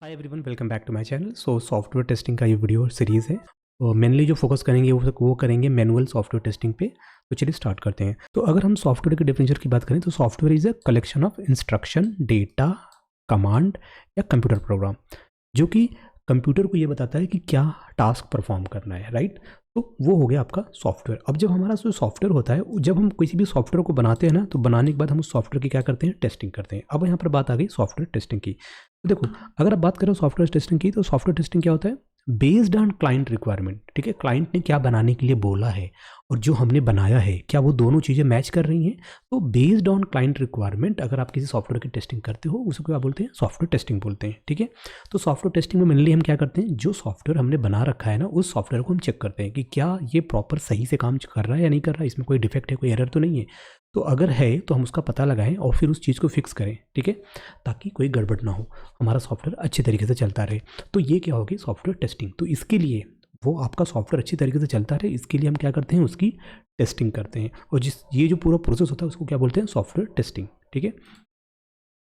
Hi everyone, welcome back to my channel. Software testing का ये video series है। तो मेनली जो फोकस करेंगे वो करेंगे मैनुअल सॉफ्टवेयर टेस्टिंग पे। तो चलिए स्टार्ट करते हैं। तो अगर हम सॉफ्टवेयर के डेफिनेशन की बात करें तो software is a collection of instruction, data, command या कंप्यूटर प्रोग्राम जो कि कंप्यूटर को ये बताता है कि क्या टास्क परफॉर्म करना है, राइट। तो वो हो गया आपका सॉफ्टवेयर। अब जब हमारा जो सॉफ्टवेयर होता है, जब हम किसी भी सॉफ्टवेयर को बनाते हैं ना, तो बनाने के बाद हम उस सॉफ्टवेयर की क्या करते हैं, टेस्टिंग करते हैं। अब यहाँ पर बात आ गई सॉफ्टवेयर टेस्टिंग की। तो देखो, अगर आप बात करें सॉफ्टवेयर टेस्टिंग की, तो सॉफ्टवेयर टेस्टिंग क्या होता है, बेस्ड ऑन क्लाइंट रिक्वायरमेंट। ठीक है, क्लाइंट ने क्या बनाने के लिए बोला है और जो हमने बनाया है, क्या वो दोनों चीज़ें मैच कर रही हैं। तो बेस्ड ऑन क्लाइंट रिक्वायरमेंट अगर आप किसी सॉफ्टवेयर की टेस्टिंग करते हो, उसको क्या बोलते हैं, सॉफ्टवेयर टेस्टिंग बोलते हैं। ठीक है, तो सॉफ्टवेयर टेस्टिंग में मेनली हम क्या करते हैं, जो सॉफ्टवेयर हमने बना रखा है ना, उस सॉफ्टवेयर को हम चेक करते हैं कि क्या ये प्रॉपर सही से काम कर रहा है या नहीं कर रहा है, इसमें कोई डिफेक्ट है, कोई एरर तो नहीं है। तो अगर है तो हम उसका पता लगाएं और फिर उस चीज़ को फिक्स करें। ठीक है, ताकि कोई गड़बड़ ना हो, हमारा सॉफ्टवेयर अच्छे तरीके से चलता रहे। तो ये क्या होगी, सॉफ्टवेयर टेस्टिंग। तो इसके लिए वो आपका सॉफ्टवेयर अच्छी तरीके से चलता रहे, इसके लिए हम क्या करते हैं, उसकी टेस्टिंग करते हैं। और ये जो पूरा प्रोसेस होता है उसको क्या बोलते हैं, सॉफ्टवेयर टेस्टिंग। ठीक है,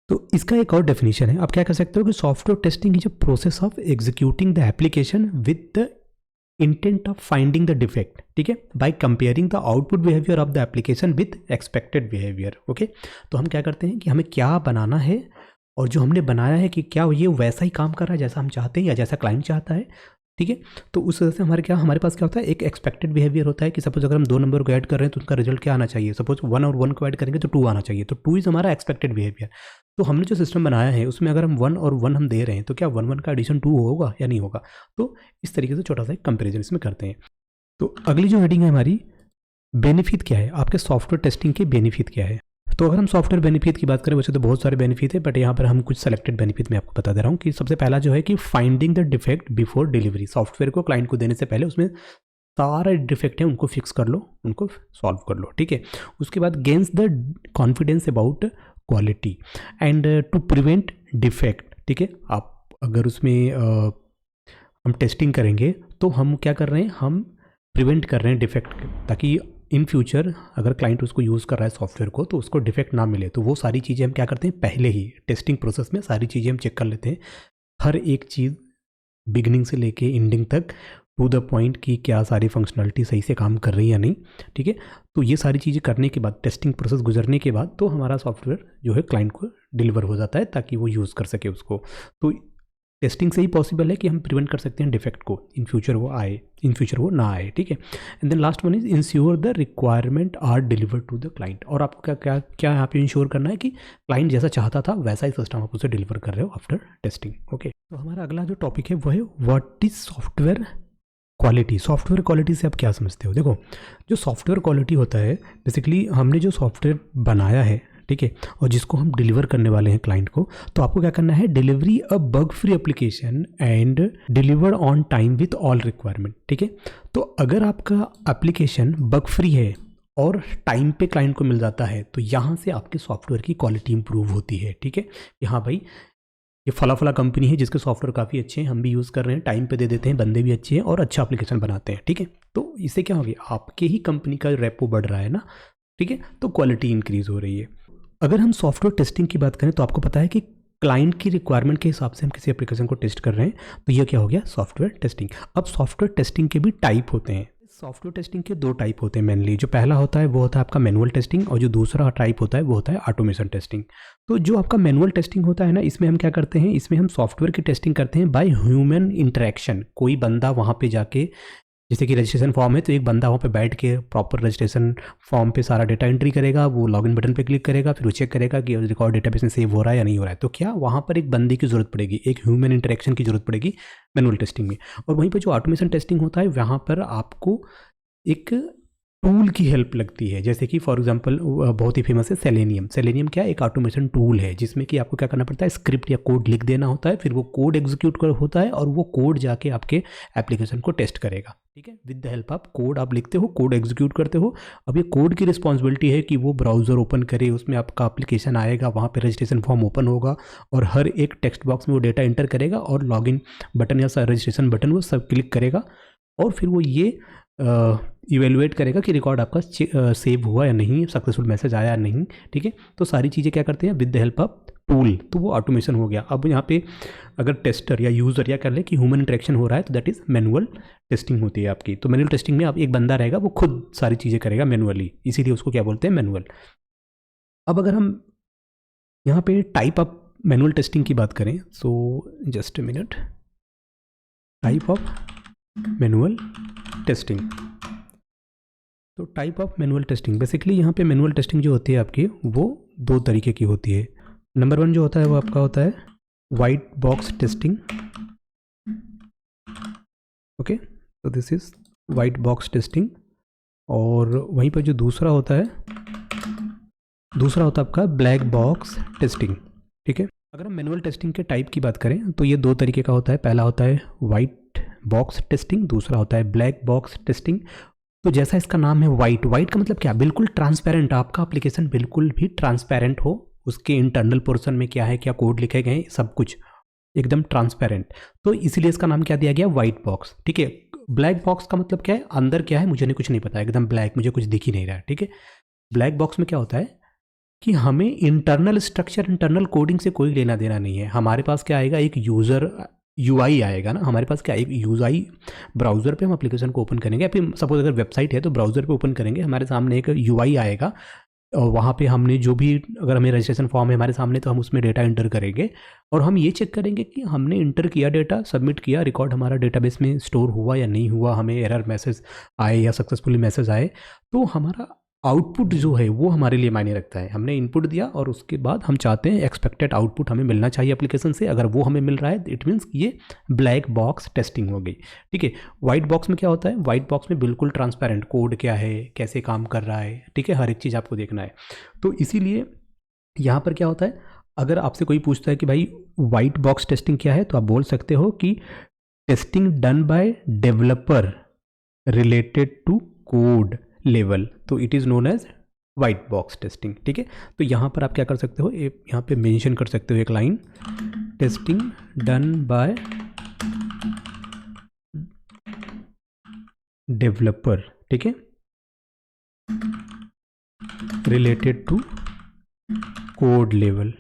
तो इसका एक और डेफिनेशन है, आप क्या कह सकते हो कि software testing is a process of executing the application with the intent of finding the defect. ठीक है, by comparing the output behaviour of the application with expected behaviour. Okay, तो हम क्या करते हैं कि हमें क्या बनाना है और जो हमने बनाया है कि क्या ये वैसा ही काम कर रहा है जैसा हम चाहते हैं या जैसा क्लाइंट चाहता है। ठीक है, तो उस वजह से हमारे पास क्या होता है, एक एक्सपेक्टेड बिहेवियर होता है कि सपोज अगर हम दो नंबर को ऐड कर रहे हैं तो उनका रिजल्ट क्या आना चाहिए। सपोज 1 और 1 को ऐड करेंगे तो 2 आना चाहिए, तो 2 इज़ हमारा एक्सपेक्टेड बिहेवियर। तो हमने जो सिस्टम बनाया है उसमें अगर हम 1 और 1 हम दे रहे हैं तो क्या 1 1 का एडिशन 2 होगा या नहीं होगा। तो इस तरीके से छोटा सा एक कंपेरिजन इसमें करते हैं। तो अगली जो हेडिंग है हमारी, बेनिफिट क्या है, आपके सॉफ्टवेयर टेस्टिंग के बेनिफिट क्या है। तो अगर हम सॉफ्टवेयर बेनिफिट की बात करें, वैसे तो बहुत सारे बेनिफिट है, बट यहाँ पर हम कुछ सेलेक्टेड बेनिफिट मैं आपको बता दे रहा हूँ कि सबसे पहला जो है कि finding the defect before delivery. Software को क्लाइंट को देने से पहले उसमें सारे डिफेक्ट हैं उनको फिक्स कर लो, उनको सॉल्व कर लो। ठीक है, उसके बाद gains the confidence about quality and to prevent defect. ठीक है, आप अगर उसमें हम टेस्टिंग करेंगे तो हम क्या कर रहे हैं, हम प्रिवेंट कर रहे हैं डिफेक्ट, ताकि इन फ्यूचर अगर क्लाइंट उसको यूज़ कर रहा है सॉफ्टवेयर को तो उसको डिफेक्ट ना मिले। तो वो सारी चीज़ें हम क्या करते हैं, पहले ही टेस्टिंग प्रोसेस में सारी चीज़ें हम चेक कर लेते हैं, हर एक चीज़ बिगिनिंग से लेके एंडिंग तक, टू द पॉइंट कि क्या सारी फंक्शनलिटी सही से काम कर रही है या नहीं। ठीक है, तो ये सारी चीज़ें करने के बाद, टेस्टिंग प्रोसेस गुजरने के बाद, तो हमारा सॉफ्टवेयर जो है क्लाइंट को डिलीवर हो जाता है ताकि वो यूज़ कर सके उसको। तो टेस्टिंग से ही पॉसिबल है कि हम प्रिवेंट कर सकते हैं डिफेक्ट को, इन फ्यूचर वो ना आए। ठीक है, and then last one is ensure the requirement are deliver to the client. और आपको क्या क्या क्या यहाँ पे इंश्योर करना है कि क्लाइंट जैसा चाहता था वैसा ही सिस्टम आप उसे डिलीवर कर रहे हो आफ्टर टेस्टिंग। ओके, तो हमारा अगला जो टॉपिक है वो है what is software quality. Software quality से आप क्या समझते हो। देखो, जो सॉफ्टवेयर क्वालिटी होता है, बेसिकली हमने जो सॉफ्टवेयर बनाया है, ठीक है, और जिसको हम डिलीवर करने वाले हैं क्लाइंट को, तो आपको क्या करना है, delivery a bug free application and deliver on time with all requirement. ठीक है, तो अगर आपका एप्लीकेशन बग फ्री है और टाइम पे क्लाइंट को मिल जाता है, तो यहाँ से आपके सॉफ्टवेयर की क्वालिटी इंप्रूव होती है। ठीक है, कि हाँ भाई, ये फला फला कंपनी है जिसके सॉफ्टवेयर काफ़ी अच्छे हैं, हम भी यूज़ कर रहे हैं, टाइम पे दे देते हैं, बंदे भी अच्छे हैं और अच्छा एप्लीकेशन बनाते हैं। ठीक है, तो इससे क्या होगी, आपके ही कंपनी का रेपो बढ़ रहा है ना। ठीक है, तो क्वालिटी इंक्रीज हो रही है। अगर हम सॉफ्टवेयर टेस्टिंग की बात करें तो आपको पता है कि क्लाइंट की रिक्वायरमेंट के हिसाब से हम किसी एप्लीकेशन को टेस्ट कर रहे हैं, तो ये क्या हो गया, सॉफ्टवेयर टेस्टिंग। अब सॉफ्टवेयर टेस्टिंग के भी टाइप होते हैं। सॉफ्टवेयर टेस्टिंग के 2 टाइप होते हैं मेनली। जो पहला होता है वो होता है आपका मैनुअल टेस्टिंग, और जो दूसरा टाइप होता है वो होता है ऑटोमेशन टेस्टिंग। तो जो आपका मैनुअल टेस्टिंग होता है ना, इसमें हम क्या करते हैं, इसमें हम सॉफ्टवेयर की टेस्टिंग करते हैं बाय ह्यूमन इंटरेक्शन। कोई बंदा वहाँ पे जाके, जैसे कि रजिस्ट्रेशन फॉर्म है, तो एक बंदा वहाँ पे बैठ के प्रॉपर रजिस्ट्रेशन फॉर्म पे सारा डेटा एंट्री करेगा, वो लॉगिन बटन पे क्लिक करेगा, फिर वो चेक करेगा कि रिकॉर्ड डेटाबेस में सेव हो रहा है या नहीं हो रहा है। तो क्या वहाँ पर एक बंदे की ज़रूरत पड़ेगी, एक ह्यूमन इंटरेक्शन की ज़रूरत पड़ेगी मैनुअल टेस्टिंग में। और वहीं पर जो ऑटोमेशन टेस्टिंग होता है, वहाँ पर आपको एक टूल की हेल्प लगती है। जैसे कि फॉर एग्जांपल बहुत ही फेमस है सेलेनियम। सेलेनियम क्या, एक ऑटोमेशन टूल है जिसमें कि आपको क्या करना पड़ता है, स्क्रिप्ट या कोड लिख देना होता है, फिर वो कोड एग्जीक्यूट कर होता है और वो कोड जाके आपके एप्लीकेशन को टेस्ट करेगा। ठीक है, with the help of code आप लिखते हो, कोड एग्जीक्यूट करते हो। अब ये कोड की रिस्पॉन्सिबिलिटी है कि वो ब्राउज़र ओपन करे, उसमें आपका एप्लीकेशन आएगा, वहाँ पर रजिस्ट्रेशन फॉर्म ओपन होगा और हर एक टेक्स्ट बॉक्स में वो डेटा एंटर करेगा और लॉगिन बटन या रजिस्ट्रेशन बटन वो सब क्लिक करेगा, और फिर वो ये इवेलुएट करेगा कि रिकॉर्ड आपका सेव हुआ या नहीं, सक्सेसफुल मैसेज आया या नहीं। ठीक है, तो सारी चीज़ें क्या करते हैं, with the help of tool, तो वो ऑटोमेशन हो गया। अब यहाँ पे अगर टेस्टर या यूज़र या कर ले कि ह्यूमन इंटरेक्शन हो रहा है तो दैट इज़ मैनुअल टेस्टिंग होती है आपकी। तो मैनुअल टेस्टिंग में आप एक बंदा रहेगा, वो खुद सारी चीज़ें करेगा मैनुअली, इसीलिए उसको क्या बोलते हैं, मैनुअल। अब अगर हम यहाँ पे टाइप ऑफ मैनुअल टेस्टिंग की बात करें, so just a minute, type of manual testing. तो type of manual testing, basically यहाँ पे मैनुअल टेस्टिंग जो होती है आपकी वो दो तरीके की होती है। नंबर 1 जो होता है वो आपका होता है वाइट बॉक्स टेस्टिंग। ओके, तो this is white box testing. और वहीं पर जो दूसरा होता है आपका ब्लैक बॉक्स टेस्टिंग। ठीक है, अगर हम मैनुअल टेस्टिंग के टाइप की बात करें तो ये दो तरीके का होता है। पहला होता है वाइट बॉक्स टेस्टिंग, दूसरा होता है ब्लैक बॉक्स टेस्टिंग। तो जैसा इसका नाम है वाइट, वाइट का मतलब क्या, बिल्कुल ट्रांसपेरेंट, आपका एप्लीकेशन बिल्कुल भी ट्रांसपेरेंट हो, उसके इंटरनल पोर्शन में क्या है, क्या कोड लिखे गए, सब कुछ एकदम ट्रांसपेरेंट, तो इसीलिए इसका नाम क्या दिया गया, वाइट बॉक्स। ठीक है, ब्लैक बॉक्स का मतलब क्या है, अंदर क्या है मुझे नहीं, कुछ नहीं पता, एकदम ब्लैक, मुझे कुछ दिख ही नहीं रहा है। ठीक है, ब्लैक बॉक्स में क्या होता है कि हमें इंटरनल स्ट्रक्चर, इंटरनल कोडिंग से कोई लेना देना नहीं है। हमारे पास क्या आएगा, एक यूज़र UI आएगा ना, हमारे पास क्या, एक UI ब्राउज़र पे हम एप्लीकेशन को ओपन करेंगे, फिर सपोज अगर वेबसाइट है तो ब्राउज़र पे ओपन करेंगे, हमारे सामने एक UI आएगा और वहाँ पे हमने जो भी, अगर हमें रजिस्ट्रेशन फॉर्म है हमारे सामने तो हम उसमें डेटा इंटर करेंगे और हम ये चेक करेंगे कि हमने इंटर किया डेटा, सबमिट किया, रिकॉर्ड हमारा डेटाबेस में स्टोर हुआ या नहीं हुआ, हमें एरर मैसेज आए या सक्सेसफुली मैसेज आए, तो हमारा आउटपुट जो है वो हमारे लिए मायने रखता है। हमने इनपुट दिया और उसके बाद हम चाहते हैं एक्सपेक्टेड आउटपुट हमें मिलना चाहिए एप्लीकेशन से, अगर वो हमें मिल रहा है इट मीन्स ये ब्लैक बॉक्स टेस्टिंग हो गई। ठीक है, वाइट बॉक्स में क्या होता है, वाइट बॉक्स में बिल्कुल ट्रांसपेरेंट, कोड क्या है, कैसे काम कर रहा है, ठीक है, हर एक चीज़ आपको देखना है। तो इसीलिए यहाँ पर क्या होता है, अगर आपसे कोई पूछता है कि भाई वाइट बॉक्स टेस्टिंग क्या है, तो आप बोल सकते हो कि testing done by developer related to code level, तो it is known as white box testing. ठीक है, तो यहाँ पर आप क्या कर सकते हो, यहाँ पे मेंशन कर सकते हो एक line, testing done by developer, ठीक है, related to code level.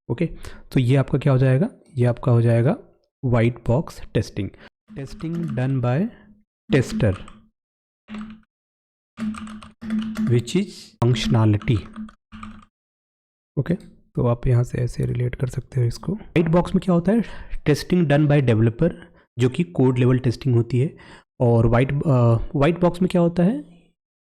Okay, तो ये आपका क्या हो जाएगा, ये आपका हो जाएगा white box testing. Testing done bye tester which is functionality. Okay, तो आप यहाँ से ऐसे रिलेट कर सकते हो इसको। वाइट बॉक्स में क्या होता है, टेस्टिंग डन बाय डेवलपर, जो कि कोड लेवल टेस्टिंग होती है। और वाइट बॉक्स में क्या होता है,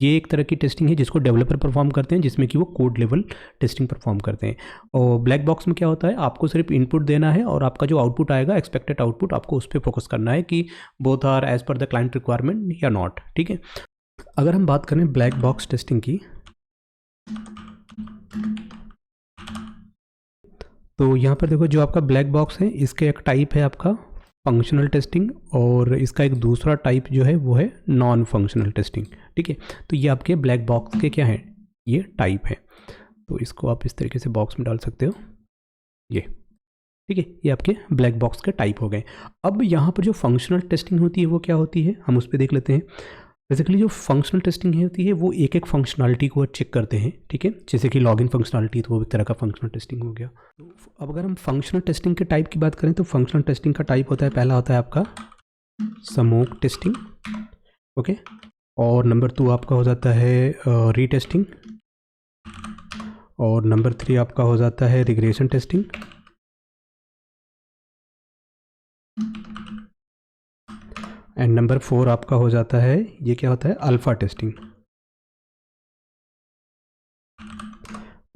ये एक तरह की टेस्टिंग है जिसको डेवलपर परफॉर्म करते हैं, जिसमें कि वो कोड लेवल टेस्टिंग परफॉर्म करते हैं। और ब्लैक बॉक्स में क्या होता है, आपको सिर्फ इनपुट देना है और आपका जो आउटपुट आएगा, एक्सपेक्टेड आउटपुट, आपको उस पर फोकस करना है कि both are as per the client requirement या नॉट। ठीक है, अगर हम बात करें ब्लैक बॉक्स टेस्टिंग की, तो यहाँ पर देखो जो आपका ब्लैक बॉक्स है, इसके एक टाइप है आपका फंक्शनल टेस्टिंग और इसका एक दूसरा टाइप जो है वो है नॉन फंक्शनल टेस्टिंग। ठीक है, तो ये आपके ब्लैक बॉक्स के क्या हैं, ये टाइप है। तो इसको आप इस तरीके से बॉक्स में डाल सकते हो, ये ठीक है, ये आपके ब्लैक बॉक्स के टाइप हो गए। अब यहाँ पर जो फंक्शनल टेस्टिंग होती है वो क्या होती है, हम उस पर देख लेते हैं। बेसिकली जो फंक्शनल टेस्टिंग होती है वो एक एक फंक्शनलिटी को चेक करते हैं। ठीक है, जैसे कि लॉगिन फंक्शनलिटी, तो वो एक तरह का फंक्शनल टेस्टिंग हो गया। तो अब अगर हम फंक्शनल टेस्टिंग के टाइप की बात करें तो फंक्शनल टेस्टिंग का टाइप होता है, पहला होता है आपका स्मोक टेस्टिंग। ओके, और नंबर 2 आपका हो जाता है रीटेस्टिंग, और नंबर 3 आपका हो जाता है रिग्रेशन टेस्टिंग, एंड नंबर 4 आपका हो जाता है, ये क्या होता है, अल्फा टेस्टिंग,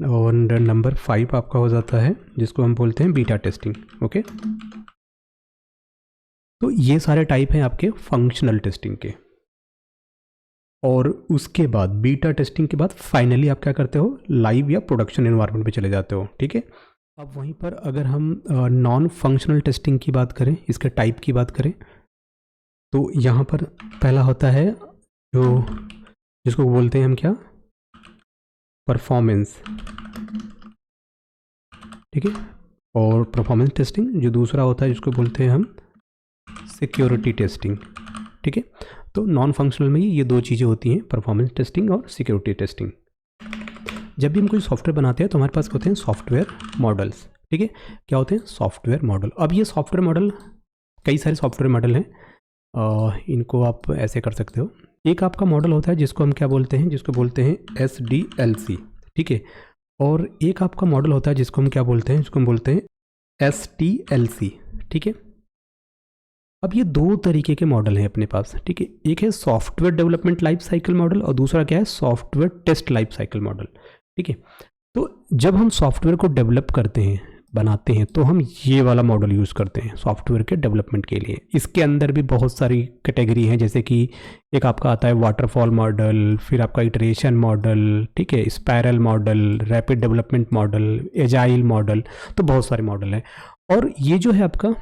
और नंबर 5 आपका हो जाता है जिसको हम बोलते हैं बीटा टेस्टिंग। ओके, तो ये सारे टाइप हैं आपके फंक्शनल टेस्टिंग के। और उसके बाद बीटा टेस्टिंग के बाद फाइनली आप क्या करते हो, लाइव या प्रोडक्शन एनवायरनमेंट पे चले जाते हो। ठीक है, अब वहीं पर अगर हम नॉन फंक्शनल टेस्टिंग की बात करें, इसके टाइप की बात करें, तो यहाँ पर पहला होता है जो जिसको बोलते हैं हम क्या, परफॉर्मेंस। ठीक है, और परफॉर्मेंस टेस्टिंग जो दूसरा होता है जिसको बोलते हैं हम सिक्योरिटी टेस्टिंग। ठीक है, तो नॉन फंक्शनल में ये दो चीज़ें होती हैं, परफॉर्मेंस टेस्टिंग और सिक्योरिटी टेस्टिंग। जब भी हम कोई सॉफ्टवेयर बनाते हैं तो हमारे पास होते हैं सॉफ्टवेयर मॉडल्स। ठीक है, क्या होते हैं? Software model. अब ये सॉफ्टवेयर मॉडल, कई सारे सॉफ्टवेयर मॉडल हैं, इनको आप ऐसे कर सकते हो। एक आपका मॉडल होता है जिसको हम क्या बोलते हैं? जिसको बोलते हैं SDLC, ठीक है। और एक आपका मॉडल होता है जिसको हम क्या बोलते हैं? जिसको हम बोलते हैं STLC, ठीक है। अब ये दो तरीके के मॉडल हैं अपने पास, ठीक है। एक है software development life cycle model और दूसरा क्या है? Software test life cycle model, ठीक है। तो जब हम सॉफ्टवेयर को डेवलप करते हैं, बनाते हैं, तो हम ये वाला मॉडल यूज़ करते हैं सॉफ्टवेयर के डेवलपमेंट के लिए। इसके अंदर भी बहुत सारी कैटेगरी हैं, जैसे कि एक आपका आता है वाटरफॉल मॉडल, फिर आपका इटरेशन मॉडल, ठीक है, spiral model, rapid development model, agile model, तो बहुत सारे मॉडल हैं। और ये जो है आपका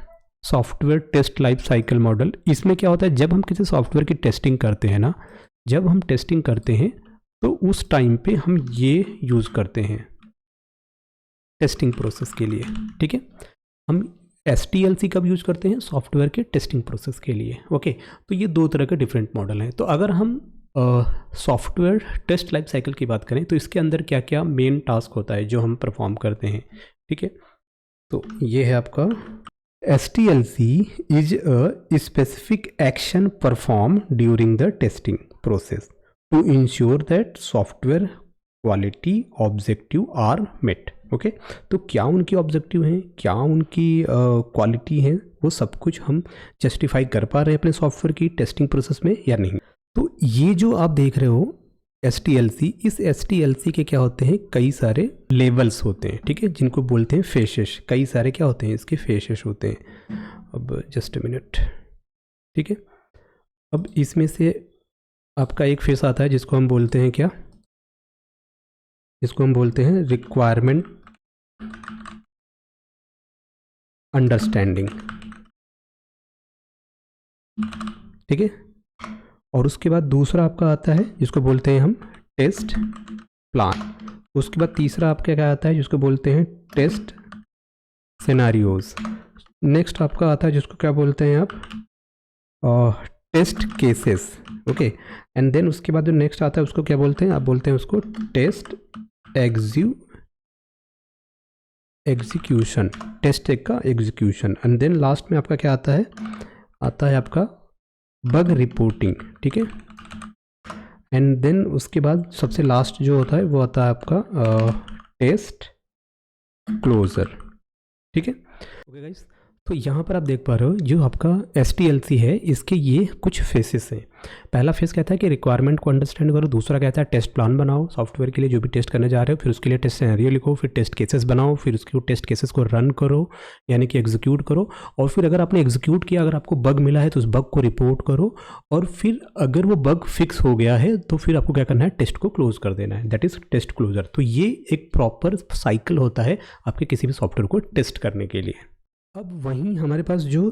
software test life cycle model, इसमें क्या होता है? जब हम किसी सॉफ्टवेयर की टेस्टिंग करते हैं ना, जब हम टेस्टिंग करते हैं तो उस टाइम पे हम ये यूज़ करते हैं टेस्टिंग प्रोसेस के लिए, ठीक है। हम STLC कब यूज़ करते हैं? सॉफ्टवेयर के टेस्टिंग प्रोसेस के लिए, ओके। तो ये दो तरह के डिफरेंट मॉडल हैं। तो अगर हम सॉफ्टवेयर टेस्ट लाइफ साइकिल की बात करें तो इसके अंदर क्या क्या मेन टास्क होता है जो हम परफॉर्म करते हैं, ठीक है। तो ये है आपका STLC is a specific action perform during the testing process to ensure that software quality objective are met, okay. तो क्या उनकी ऑब्जेक्टिव हैं, क्या उनकी क्वालिटी है, वो सब कुछ हम जस्टिफाई कर पा रहे हैं अपने सॉफ्टवेयर की टेस्टिंग प्रोसेस में या नहीं। तो ये जो आप देख रहे हो STLC, इस STLC के क्या होते हैं? कई सारे लेवल्स होते हैं, ठीक है, जिनको बोलते हैं फेसेस। कई सारे क्या होते हैं? इसके फेसेस होते हैं। अब जस्ट अ मिनट, ठीक है। अब इसमें से आपका एक फेस आता है जिसको हम बोलते हैं क्या? इसको हम बोलते हैं रिक्वायरमेंट अंडरस्टैंडिंग, ठीक है। और उसके बाद दूसरा आपका आता है जिसको बोलते हैं हम टेस्ट प्लान। उसके बाद तीसरा आपका क्या आता है? जिसको बोलते हैं टेस्ट सिनेरियोज। नेक्स्ट आपका आता है जिसको क्या बोलते हैं आप? Test cases, okay. And then उसके बाद जो नेक्स्ट आता है उसको क्या बोलते हैं? आप बोलते हैं उसको टेस्ट एग्जीक्यूशन, टेस्ट एक का एग्जीक्यूशन। एंड देन लास्ट में आपका क्या आता है? आता है आपका बग रिपोर्टिंग, ठीक है। एंड देन उसके बाद सबसे लास्ट जो होता है वो आता है आपका टेस्ट क्लोजर, ठीक है। ओके गाइस, तो यहाँ पर आप देख पा रहे हो जो आपका STLC है, इसके ये कुछ फेसेस हैं। पहला फेस कहता है कि रिक्वायरमेंट को अंडरस्टैंड करो। दूसरा कहता है टेस्ट प्लान बनाओ सॉफ्टवेयर के लिए जो भी टेस्ट करने जा रहे हो, फिर उसके लिए टेस्ट सिनेरियो लिखो, फिर टेस्ट केसेस बनाओ, फिर उसके टेस्ट केसेस को रन करो, यानी कि एग्जीक्यूट करो। और फिर अगर आपने एग्जीक्यूट किया, अगर आपको बग मिला है तो उस बग को रिपोर्ट करो। और फिर अगर वो बग फिक्स हो गया है तो फिर आपको क्या करना है? टेस्ट को क्लोज कर देना है, दैट इज टेस्ट क्लोजर। तो ये एक प्रॉपर साइकिल होता है आपके किसी भी सॉफ्टवेयर को टेस्ट करने के लिए। अब वहीं हमारे पास जो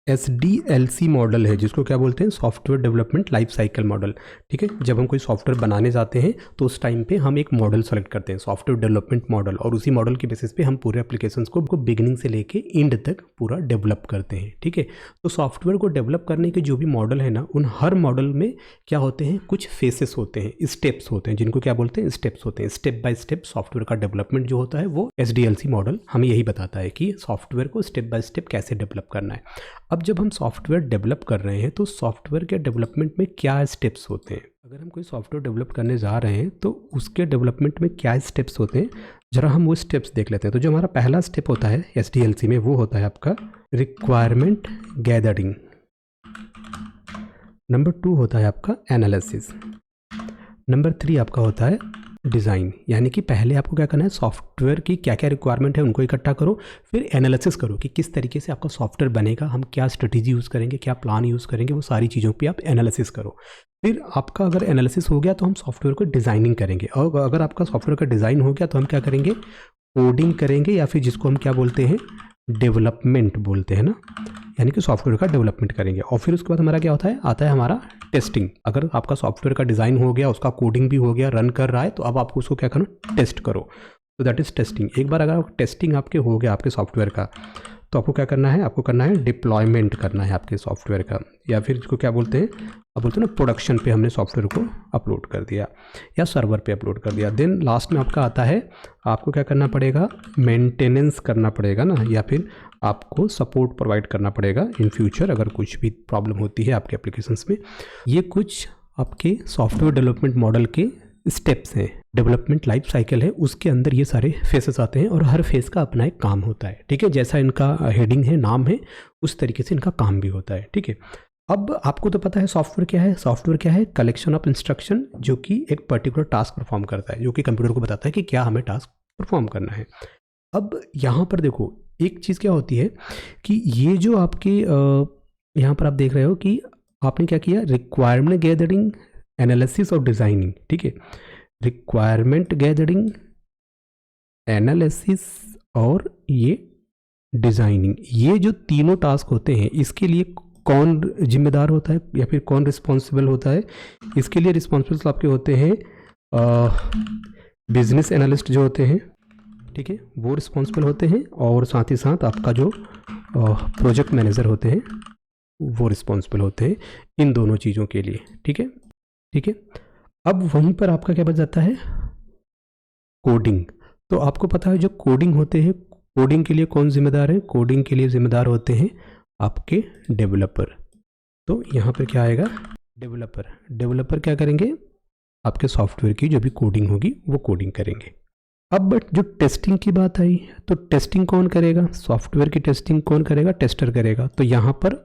SDLC मॉडल है जिसको क्या बोलते हैं? Software development life cycle model, ठीक है। जब हम कोई सॉफ्टवेयर बनाने जाते हैं तो उस टाइम पे हम एक मॉडल सेलेक्ट करते हैं, सॉफ्टवेयर डेवलपमेंट मॉडल, और उसी मॉडल के बेसिस पे हम पूरे एप्लीकेशंस को बिगिनिंग से लेके एंड तक पूरा डेवलप करते हैं, ठीक है। तो सॉफ्टवेयर को डेवलप करने के जो भी मॉडल है ना, उन हर मॉडल में क्या होते हैं? कुछ फेसेस होते हैं, स्टेप्स होते हैं, जिनको क्या बोलते हैं? स्टेप्स होते हैं। स्टेप बाय स्टेप सॉफ्टवेयर का डेवलपमेंट जो होता है वो SDLC मॉडल हमें यही बताता है कि सॉफ्टवेयर को स्टेप बाय स्टेप कैसे डेवलप करना है। अब जब हम सॉफ्टवेयर डेवलप कर रहे हैं तो सॉफ्टवेयर के डेवलपमेंट में क्या स्टेप्स होते हैं? अगर हम कोई सॉफ्टवेयर डेवलप करने जा रहे हैं तो उसके डेवलपमेंट में क्या स्टेप्स होते हैं, जरा हम वो स्टेप्स देख लेते हैं। तो जो हमारा पहला स्टेप होता है SDLC में, वो होता है आपका रिक्वायरमेंट गैदरिंग। नंबर 2 होता है आपका एनालिसिस। नंबर 3 आपका होता है डिज़ाइन, यानी कि पहले आपको क्या करना है? सॉफ्टवेयर की क्या क्या रिक्वायरमेंट है उनको इकट्ठा करो, फिर एनालिसिस करो कि किस तरीके से आपका सॉफ्टवेयर बनेगा, हम क्या स्ट्रेटेजी यूज़ करेंगे, क्या प्लान यूज़ करेंगे, वो सारी चीज़ों पे आप एनालिसिस करो। फिर आपका अगर एनालिसिस हो गया तो हम सॉफ्टवेयर को डिज़ाइनिंग करेंगे, और अगर आपका सॉफ्टवेयर का डिज़ाइन हो गया तो हम क्या करेंगे? कोडिंग करेंगे, या फिर जिसको हम क्या बोलते हैं? डेवलपमेंट बोलते हैं ना, यानी कि सॉफ्टवेयर का डेवलपमेंट करेंगे। और फिर उसके बाद हमारा क्या होता है? आता है हमारा टेस्टिंग। अगर आपका सॉफ्टवेयर का डिज़ाइन हो गया, उसका कोडिंग भी हो गया, रन कर रहा है, तो अब आपको उसको क्या करना? टेस्ट करो। तो दैट इज़ टेस्टिंग। एक बार अगर टेस्टिंग आपके हो गया आपके सॉफ्टवेयर का, तो आपको क्या करना है, आपको करना है डिप्लॉयमेंट करना है आपके सॉफ्टवेयर का, या फिर इसको क्या बोलते हैं, आप बोलते हैं ना प्रोडक्शन पे हमने सॉफ्टवेयर को अपलोड कर दिया या सर्वर पे अपलोड कर दिया। देन लास्ट में आपका आता है, आपको क्या करना पड़ेगा, मेंटेनेंस करना पड़ेगा ना, या फिर आपको सपोर्ट प्रोवाइड करना पड़ेगा इन फ्यूचर अगर कुछ भी प्रॉब्लम होती है आपके एप्लीकेशंस में। ये कुछ आपके सॉफ्टवेयर डेवलपमेंट मॉडल के स्टेप्स हैं, डेवलपमेंट लाइफ साइकिल है, उसके अंदर ये सारे फेसेस आते हैं और हर फेस का अपना एक काम होता है। ठीक है, जैसा इनका हेडिंग है, नाम है, उस तरीके से इनका काम भी होता है। ठीक है, अब आपको तो पता है सॉफ्टवेयर क्या है। सॉफ्टवेयर क्या है, कलेक्शन ऑफ इंस्ट्रक्शन जो कि एक पर्टिकुलर टास्क परफॉर्म करता है, जो कि कंप्यूटर को बताता है कि क्या हमें टास्क परफॉर्म करना है। अब यहाँ पर देखो एक चीज़ क्या होती है कि ये जो आपके यहाँ पर आप देख रहे हो कि आपने क्या किया, रिक्वायरमेंट गैदरिंग, एनालिसिस और डिज़ाइनिंग। ठीक है, रिक्वायरमेंट गैदरिंग, एनालिसिस और ये डिज़ाइनिंग, ये जो तीनों टास्क होते हैं इसके लिए कौन जिम्मेदार होता है या फिर कौन रिस्पॉन्सिबल होता है। इसके लिए रिस्पॉन्सिबल आपके होते हैं बिजनेस एनालिस्ट जो होते हैं, ठीक है, वो रिस्पॉन्सिबल होते हैं, और साथ ही साथ आपका जो प्रोजेक्ट मैनेजर होते हैं वो रिस्पॉन्सिबल होते हैं इन दोनों चीज़ों के लिए। ठीक है, ठीक है। अब वहीं पर आपका क्या बच जाता है, कोडिंग। तो आपको पता है जो कोडिंग होते हैं, कोडिंग के लिए कौन जिम्मेदार है, कोडिंग के लिए जिम्मेदार होते हैं आपके डेवलपर। तो यहाँ पर क्या आएगा, डेवलपर। डेवलपर क्या करेंगे, आपके सॉफ्टवेयर की जो भी कोडिंग होगी वो कोडिंग करेंगे। अब बट जो टेस्टिंग की बात आई, तो टेस्टिंग कौन करेगा, सॉफ्टवेयर की टेस्टिंग कौन करेगा, टेस्टर करेगा। तो यहाँ पर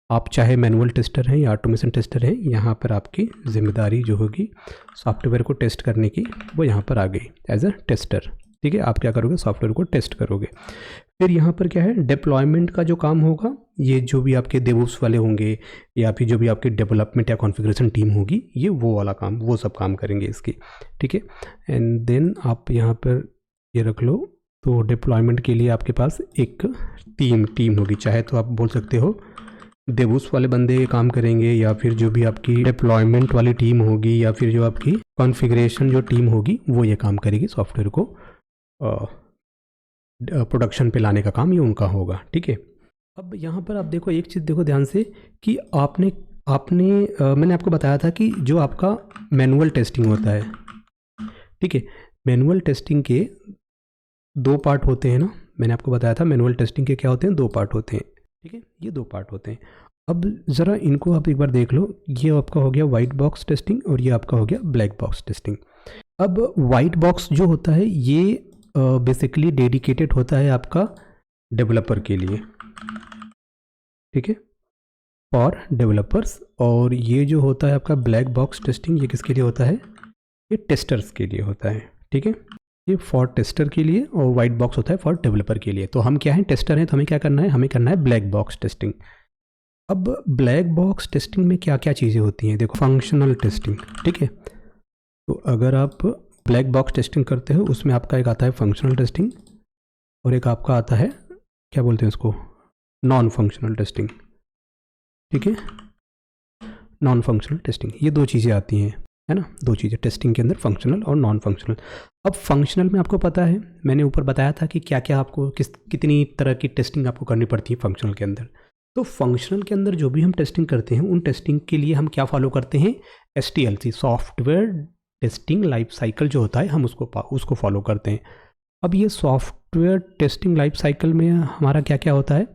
आप चाहे मैनुअल टेस्टर हैं या ऑटोमेशन टेस्टर हैं, यहाँ पर आपकी जिम्मेदारी जो होगी सॉफ्टवेयर को टेस्ट करने की, वो यहाँ पर आ गई एज अ टेस्टर। ठीक है, आप क्या करोगे, सॉफ्टवेयर को टेस्ट करोगे। फिर यहाँ पर क्या है, डिप्लॉयमेंट का जो काम होगा, ये जो भी आपके डेवऑप्स वाले होंगे या फिर जो भी आपकी डेवलपमेंट या कॉन्फ़िगरेशन टीम होगी, ये वो वाला काम, वो सब काम करेंगे इसकी। ठीक है, एंड देन आप यहाँ पर ये रख लो। तो डिप्लॉयमेंट के लिए आपके पास एक टीम होगी, चाहे तो आप बोल सकते हो डेवऑप्स वाले बंदे काम करेंगे, या फिर जो भी आपकी डिप्लॉयमेंट वाली टीम होगी, या फिर जो आपकी कॉन्फ़िगरेशन जो टीम होगी वो ये काम करेगी, सॉफ्टवेयर को प्रोडक्शन पे लाने का काम ये उनका होगा। ठीक है, अब यहाँ पर आप देखो एक चीज़ देखो ध्यान से कि आपने मैंने आपको बताया था कि जो आपका मैनुअल टेस्टिंग होता है, ठीक है, मैनुअल टेस्टिंग के दो पार्ट होते हैं ना, मैंने आपको बताया था मैनुअल टेस्टिंग के क्या होते हैं, दो पार्ट होते हैं। ठीक है, ये दो पार्ट होते हैं। अब ज़रा इनको आप एक बार देख लो, ये आपका हो गया वाइट बॉक्स टेस्टिंग और ये आपका हो गया ब्लैक बॉक्स टेस्टिंग। अब वाइट बॉक्स जो होता है ये बेसिकली डेडिकेटेड होता है आपका डेवलपर के लिए, ठीक है, फॉर डेवलपर्स। और ये जो होता है आपका ब्लैक बॉक्स टेस्टिंग, ये किसके लिए होता है, ये टेस्टर्स के लिए होता है। ठीक है, ये फॉर टेस्टर के लिए, और वाइट बॉक्स होता है फॉर डेवलपर के लिए। तो हम क्या हैं, टेस्टर हैं, तो हमें क्या करना है, हमें करना है ब्लैक बॉक्स टेस्टिंग। अब ब्लैक बॉक्स टेस्टिंग में क्या क्या चीज़ें होती हैं, देखो फंक्शनल टेस्टिंग। ठीक है, तो अगर आप ब्लैक बॉक्स टेस्टिंग करते हो उसमें आपका एक आता है फंक्शनल टेस्टिंग और एक आपका आता है क्या बोलते हैं उसको, नॉन फंक्शनल टेस्टिंग। ठीक है, नॉन फंक्शनल टेस्टिंग, ये दो चीज़ें आती हैं, है ना, दो चीज़ें टेस्टिंग के अंदर, फंक्शनल और नॉन फंक्शनल। अब फंक्शनल में आपको पता है, मैंने ऊपर बताया था कि क्या क्या आपको कितनी तरह की टेस्टिंग आपको करनी पड़ती है फंक्शनल के अंदर। तो फंक्शनल के अंदर जो भी हम टेस्टिंग करते हैं उन टेस्टिंग के लिए हम क्या फॉलो करते हैं, STLC, software testing life cycle जो होता है हम उसको फॉलो करते हैं। अब ये सॉफ्टवेयर टेस्टिंग लाइफ साइकिल में हमारा क्या क्या होता है,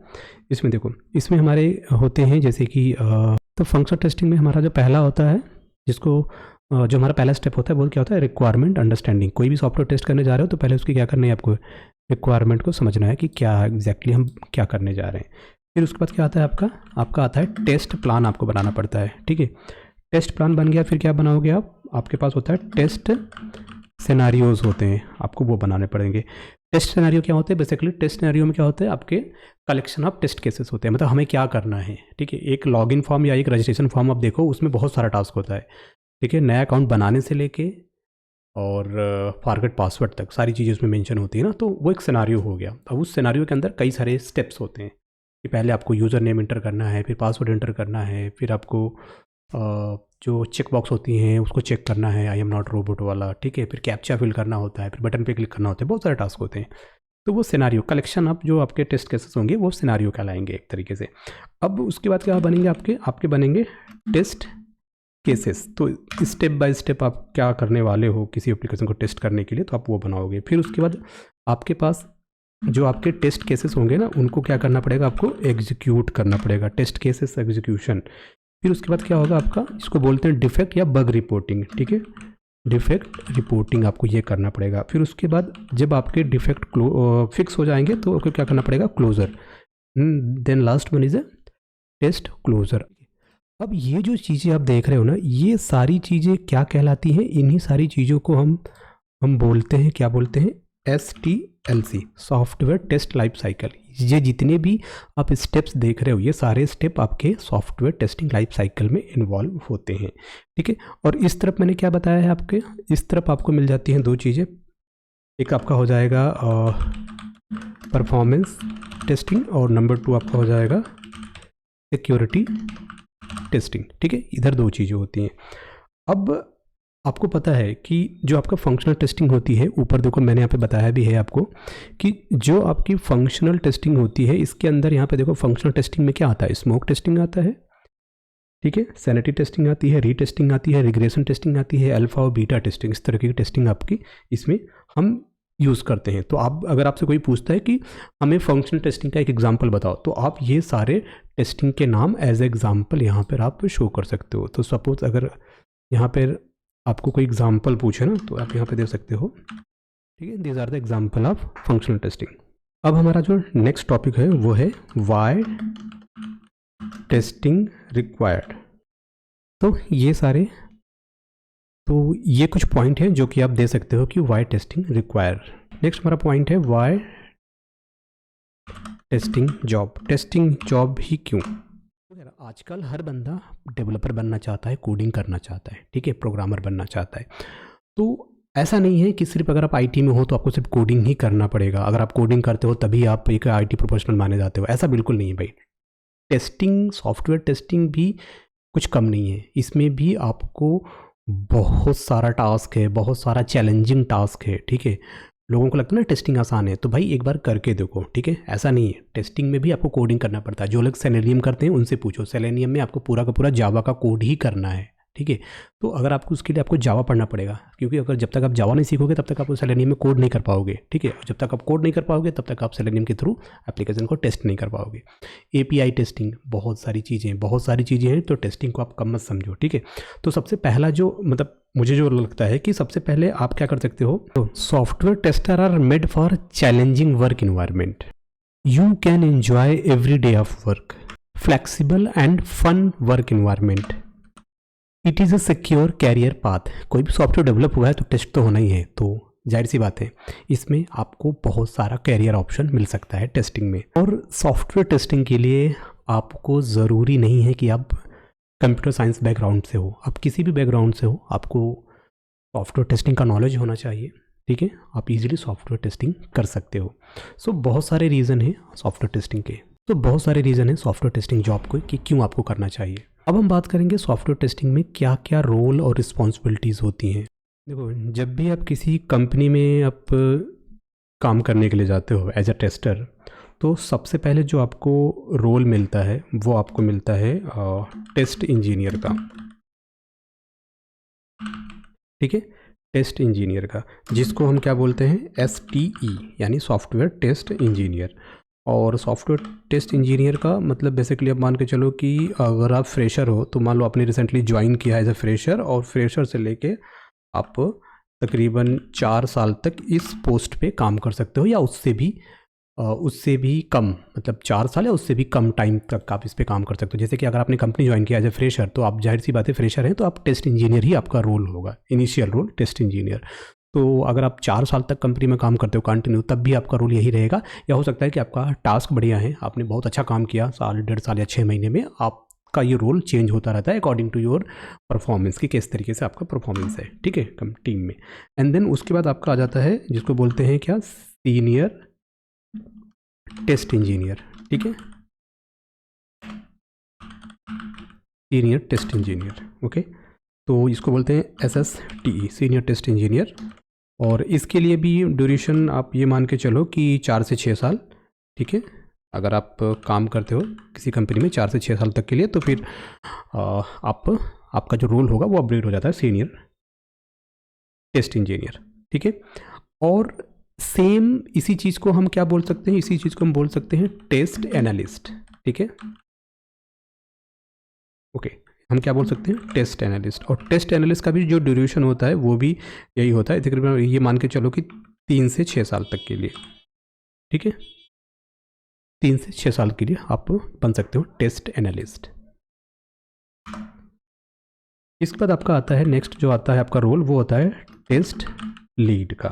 इसमें देखो, इसमें हमारे होते हैं जैसे कि तो फंक्शनल टेस्टिंग में हमारा जो पहला होता है, जिसको जो हमारा पहला स्टेप होता है वो क्या होता है, रिक्वायरमेंट अंडरस्टैंडिंग। कोई भी सॉफ्टवेयर टेस्ट करने जा रहे हो तो पहले उसकी क्या करना है, आपको रिक्वायरमेंट को समझना है कि क्या एग्जैक्टली हम क्या करने जा रहे हैं। फिर उसके बाद क्या आता है, आपका आता है टेस्ट प्लान, आपको बनाना पड़ता है। ठीक है, टेस्ट प्लान बन गया, फिर क्या बनाओगे आप, आपके पास होता है टेस्ट सिनेरियोज होते हैं, आपको वो बनाने पड़ेंगे। टेस्ट सिनेरियो क्या होते हैं, बेसिकली टेस्ट सिनेरियो में क्या होता है, आपके कलेक्शन ऑफ टेस्ट केसेस होते हैं, मतलब हमें क्या करना है। ठीक है, एक लॉगिन फॉर्म या एक रजिस्ट्रेशन फॉर्म आप देखो, उसमें बहुत सारा टास्क होता है। ठीक है, नया अकाउंट बनाने से लेके और फॉरगेट पासवर्ड तक सारी चीज़ें उसमें मेंशन होती है ना, तो वो एक सिनेरियो हो गया। अब उस सिनेरियो के अंदर कई सारे स्टेप्स होते हैं कि पहले आपको यूज़र नेम इंटर करना है, फिर पासवर्ड इंटर करना है, फिर आपको जो चेक बॉक्स होती हैं उसको चेक करना है, आई एम नॉट रोबोट वाला। ठीक है, फिर कैप्चा फिल करना होता है, फिर बटन पे क्लिक करना होता है, बहुत सारे टास्क होते हैं। तो वो सिनारियो कलेक्शन ऑफ जो आपके टेस्ट केसेस होंगे वो सिनारियो कहलाएंगे एक तरीके से। अब उसके बाद क्या बनेंगे आपके बनेंगे टेस्ट केसेस। तो स्टेप बाय स्टेप आप क्या करने वाले हो किसी एप्लीकेशन को टेस्ट करने के लिए, तो आप वो बनाओगे। फिर उसके बाद आपके पास जो आपके टेस्ट केसेस होंगे ना, उनको क्या करना पड़ेगा, आपको एग्जीक्यूट करना पड़ेगा, टेस्ट केसेस एग्जीक्यूशन। फिर उसके बाद क्या होगा आपका, इसको बोलते हैं डिफेक्ट या बग रिपोर्टिंग, ठीक है, डिफेक्ट रिपोर्टिंग आपको ये करना पड़ेगा। फिर उसके बाद जब आपके डिफेक्ट फिक्स हो जाएंगे तो आपको क्या करना पड़ेगा, closure. Then last one is a test closure. अब ये जो चीज़ें आप देख रहे हो ना, ये सारी चीज़ें क्या कहलाती हैं, इन्हीं सारी चीज़ों को हम बोलते हैं, क्या बोलते हैं, STLC, software test life cycle. ये जितने भी आप स्टेप्स देख रहे हो, ये सारे स्टेप आपके सॉफ्टवेयर टेस्टिंग लाइफ साइकिल में इन्वॉल्व होते हैं, ठीक है। और इस तरफ मैंने क्या बताया है आपके, इस तरफ आपको मिल जाती हैं दो चीज़ें। एक आपका हो जाएगा परफॉर्मेंस टेस्टिंग और नंबर 2 आपका हो जाएगा सिक्योरिटी टेस्टिंग, ठीक है। इधर दो चीज़ें होती हैं। अब आपको पता है कि जो आपका फंक्शनल टेस्टिंग होती है, ऊपर देखो मैंने यहाँ पे बताया भी है आपको कि जो आपकी फंक्शनल टेस्टिंग होती है, इसके अंदर यहाँ पे देखो फंक्शनल टेस्टिंग में क्या आता है, स्मोक टेस्टिंग आता है, ठीक है, सैनिटी टेस्टिंग आती है, रीटेस्टिंग आती है, रिग्रेशन टेस्टिंग आती है, अल्फा और बीटा टेस्टिंग, इस तरह की टेस्टिंग आपकी इसमें हम यूज़ करते हैं। तो आप अगर आपसे कोई पूछता है कि हमें फंक्शनल टेस्टिंग का एक एग्जांपल बताओ, तो आप ये सारे टेस्टिंग के नाम एज एग्जांपल यहाँ पर आप शो कर सकते हो। तो सपोज अगर यहाँ पर आपको कोई एग्जांपल पूछे ना, तो आप यहाँ पे दे सकते हो, ठीक है, these are the example of functional testing. अब हमारा जो नेक्स्ट टॉपिक है वो है व्हाई टेस्टिंग रिक्वायर्ड। तो ये कुछ पॉइंट हैं जो कि आप दे सकते हो कि व्हाई टेस्टिंग रिक्वायर। नेक्स्ट हमारा पॉइंट है व्हाई टेस्टिंग जॉब ही क्यों। आजकल हर बंदा डेवलपर बनना चाहता है, कोडिंग करना चाहता है, ठीक है, प्रोग्रामर बनना चाहता है। तो ऐसा नहीं है कि सिर्फ अगर आप आईटी में हो तो आपको सिर्फ कोडिंग ही करना पड़ेगा, अगर आप कोडिंग करते हो तभी आप एक आईटी प्रोफेशनल माने जाते हो, ऐसा बिल्कुल नहीं है भाई। टेस्टिंग, सॉफ्टवेयर टेस्टिंग भी कुछ कम नहीं है, इसमें भी आपको बहुत सारा टास्क है, बहुत सारा चैलेंजिंग टास्क है, ठीक है। लोगों को लगता है ना टेस्टिंग आसान है, तो भाई एक बार करके देखो, ठीक है, ऐसा नहीं है। टेस्टिंग में भी आपको कोडिंग करना पड़ता है। जो लोग सेलेनियम करते हैं उनसे पूछो, सेलेनियम में आपको पूरा का पूरा जावा का कोड ही करना है, ठीक है। तो अगर आपको उसके लिए आपको जावा पढ़ना पड़ेगा, क्योंकि अगर जब तक आप जावा नहीं सीखोगे तब तक आप सेलेनियम में कोड नहीं कर पाओगे, ठीक है। और जब तक आप कोड नहीं कर पाओगे तब तक आप सेलेनियम के थ्रू एप्लीकेशन को टेस्ट नहीं कर पाओगे। API टेस्टिंग, बहुत सारी चीज़ें हैं, तो टेस्टिंग को आप कम मत समझो, ठीक है। तो सबसे पहला जो मतलब मुझे जो लगता है कि सबसे पहले आप क्या कर सकते हो, तो software tester are made for challenging work environment. You can enjoy every day of work, flexible and fun work environment. It is a secure career path. कोई भी सॉफ्टवेयर डेवलप हुआ है तो टेस्ट तो होना ही है, तो जाहिर सी बात है इसमें आपको बहुत सारा कैरियर ऑप्शन मिल सकता है टेस्टिंग में। और सॉफ्टवेयर टेस्टिंग के लिए आपको ज़रूरी नहीं है कि आप कंप्यूटर साइंस बैकग्राउंड से हो, आप किसी भी बैकग्राउंड से हो, आपको सॉफ्टवेयर टेस्टिंग का नॉलेज होना चाहिए, ठीक है। आप इजीली सॉफ्टवेयर टेस्टिंग कर सकते हो। सो बहुत सारे रीज़न हैं सॉफ्टवेयर टेस्टिंग के, तो बहुत सारे रीज़न हैं सॉफ्टवेयर टेस्टिंग जॉब को कि क्यों आपको करना चाहिए। अब हम बात करेंगे सॉफ्टवेयर टेस्टिंग में क्या क्या रोल और रिस्पॉन्सिबिलिटीज़ होती हैं। देखो, जब भी आप किसी कंपनी में आप काम करने के लिए जाते हो एज अ टेस्टर, तो सबसे पहले जो आपको रोल मिलता है वो आपको मिलता है टेस्ट इंजीनियर का, ठीक है, टेस्ट इंजीनियर का, जिसको हम क्या बोलते हैं, STE यानी सॉफ्टवेयर टेस्ट इंजीनियर। और सॉफ्टवेयर टेस्ट इंजीनियर का मतलब बेसिकली आप मान के चलो कि अगर आप फ्रेशर हो, तो मान लो आपने रिसेंटली ज्वाइन किया एज ए फ्रेशर, और फ्रेशर से लेके आप तकरीबन 4 साल तक इस पोस्ट पे काम कर सकते हो, या उससे भी कम, मतलब 4 साल या उससे भी कम टाइम तक आप इस पे काम कर सकते हो। जैसे कि अगर आपने कंपनी ज्वाइन किया एज ए फ्रेशर, तो आप जाहिर सी बात है फ्रेशर हैं, तो आप टेस्ट इंजीनियर ही आपका रोल होगा, इनिशियल रोल टेस्ट इंजीनियर। तो अगर आप 4 साल तक कंपनी में काम करते हो कंटिन्यू, तब भी आपका रोल यही रहेगा। या हो सकता है कि आपका टास्क बढ़िया है, आपने बहुत अच्छा काम किया, साल, 1.5 साल या 6 महीने में आपका ये रोल चेंज होता रहता है अकॉर्डिंग टू योर परफॉर्मेंस, कि किस तरीके से आपका परफॉर्मेंस है, ठीक है, टीम में। एंड देन उसके बाद आपका आ जाता है जिसको बोलते हैं क्या, सीनियर टेस्ट इंजीनियर, ठीक है, सीनियर टेस्ट इंजीनियर, ओके। तो इसको बोलते हैं SSTE, सीनियर टेस्ट इंजीनियर। और इसके लिए भी ड्यूरेशन आप ये मान के चलो कि 4 से 6 साल, ठीक है। अगर आप काम करते हो किसी कंपनी में 4 से 6 साल तक के लिए, तो फिर आपका जो रोल होगा वो अपग्रेड हो जाता है सीनियर टेस्ट इंजीनियर, ठीक है। और सेम इसी चीज़ को हम क्या बोल सकते हैं, इसी चीज़ को हम बोल सकते हैं टेस्ट एनालिस्ट, ठीक है। ओके, हम क्या बोल सकते हैं, टेस्ट एनालिस्ट। और टेस्ट एनालिस्ट का भी जो ड्यूरेशन होता है वो भी यही होता है, तकरीबन ये मान के चलो कि 3 से 6 साल तक के लिए, ठीक है। 3 से 6 साल के लिए आप बन सकते हो टेस्ट एनालिस्ट। इसके बाद आपका आता है नेक्स्ट जो आता है आपका रोल, वो होता है टेस्ट लीड का,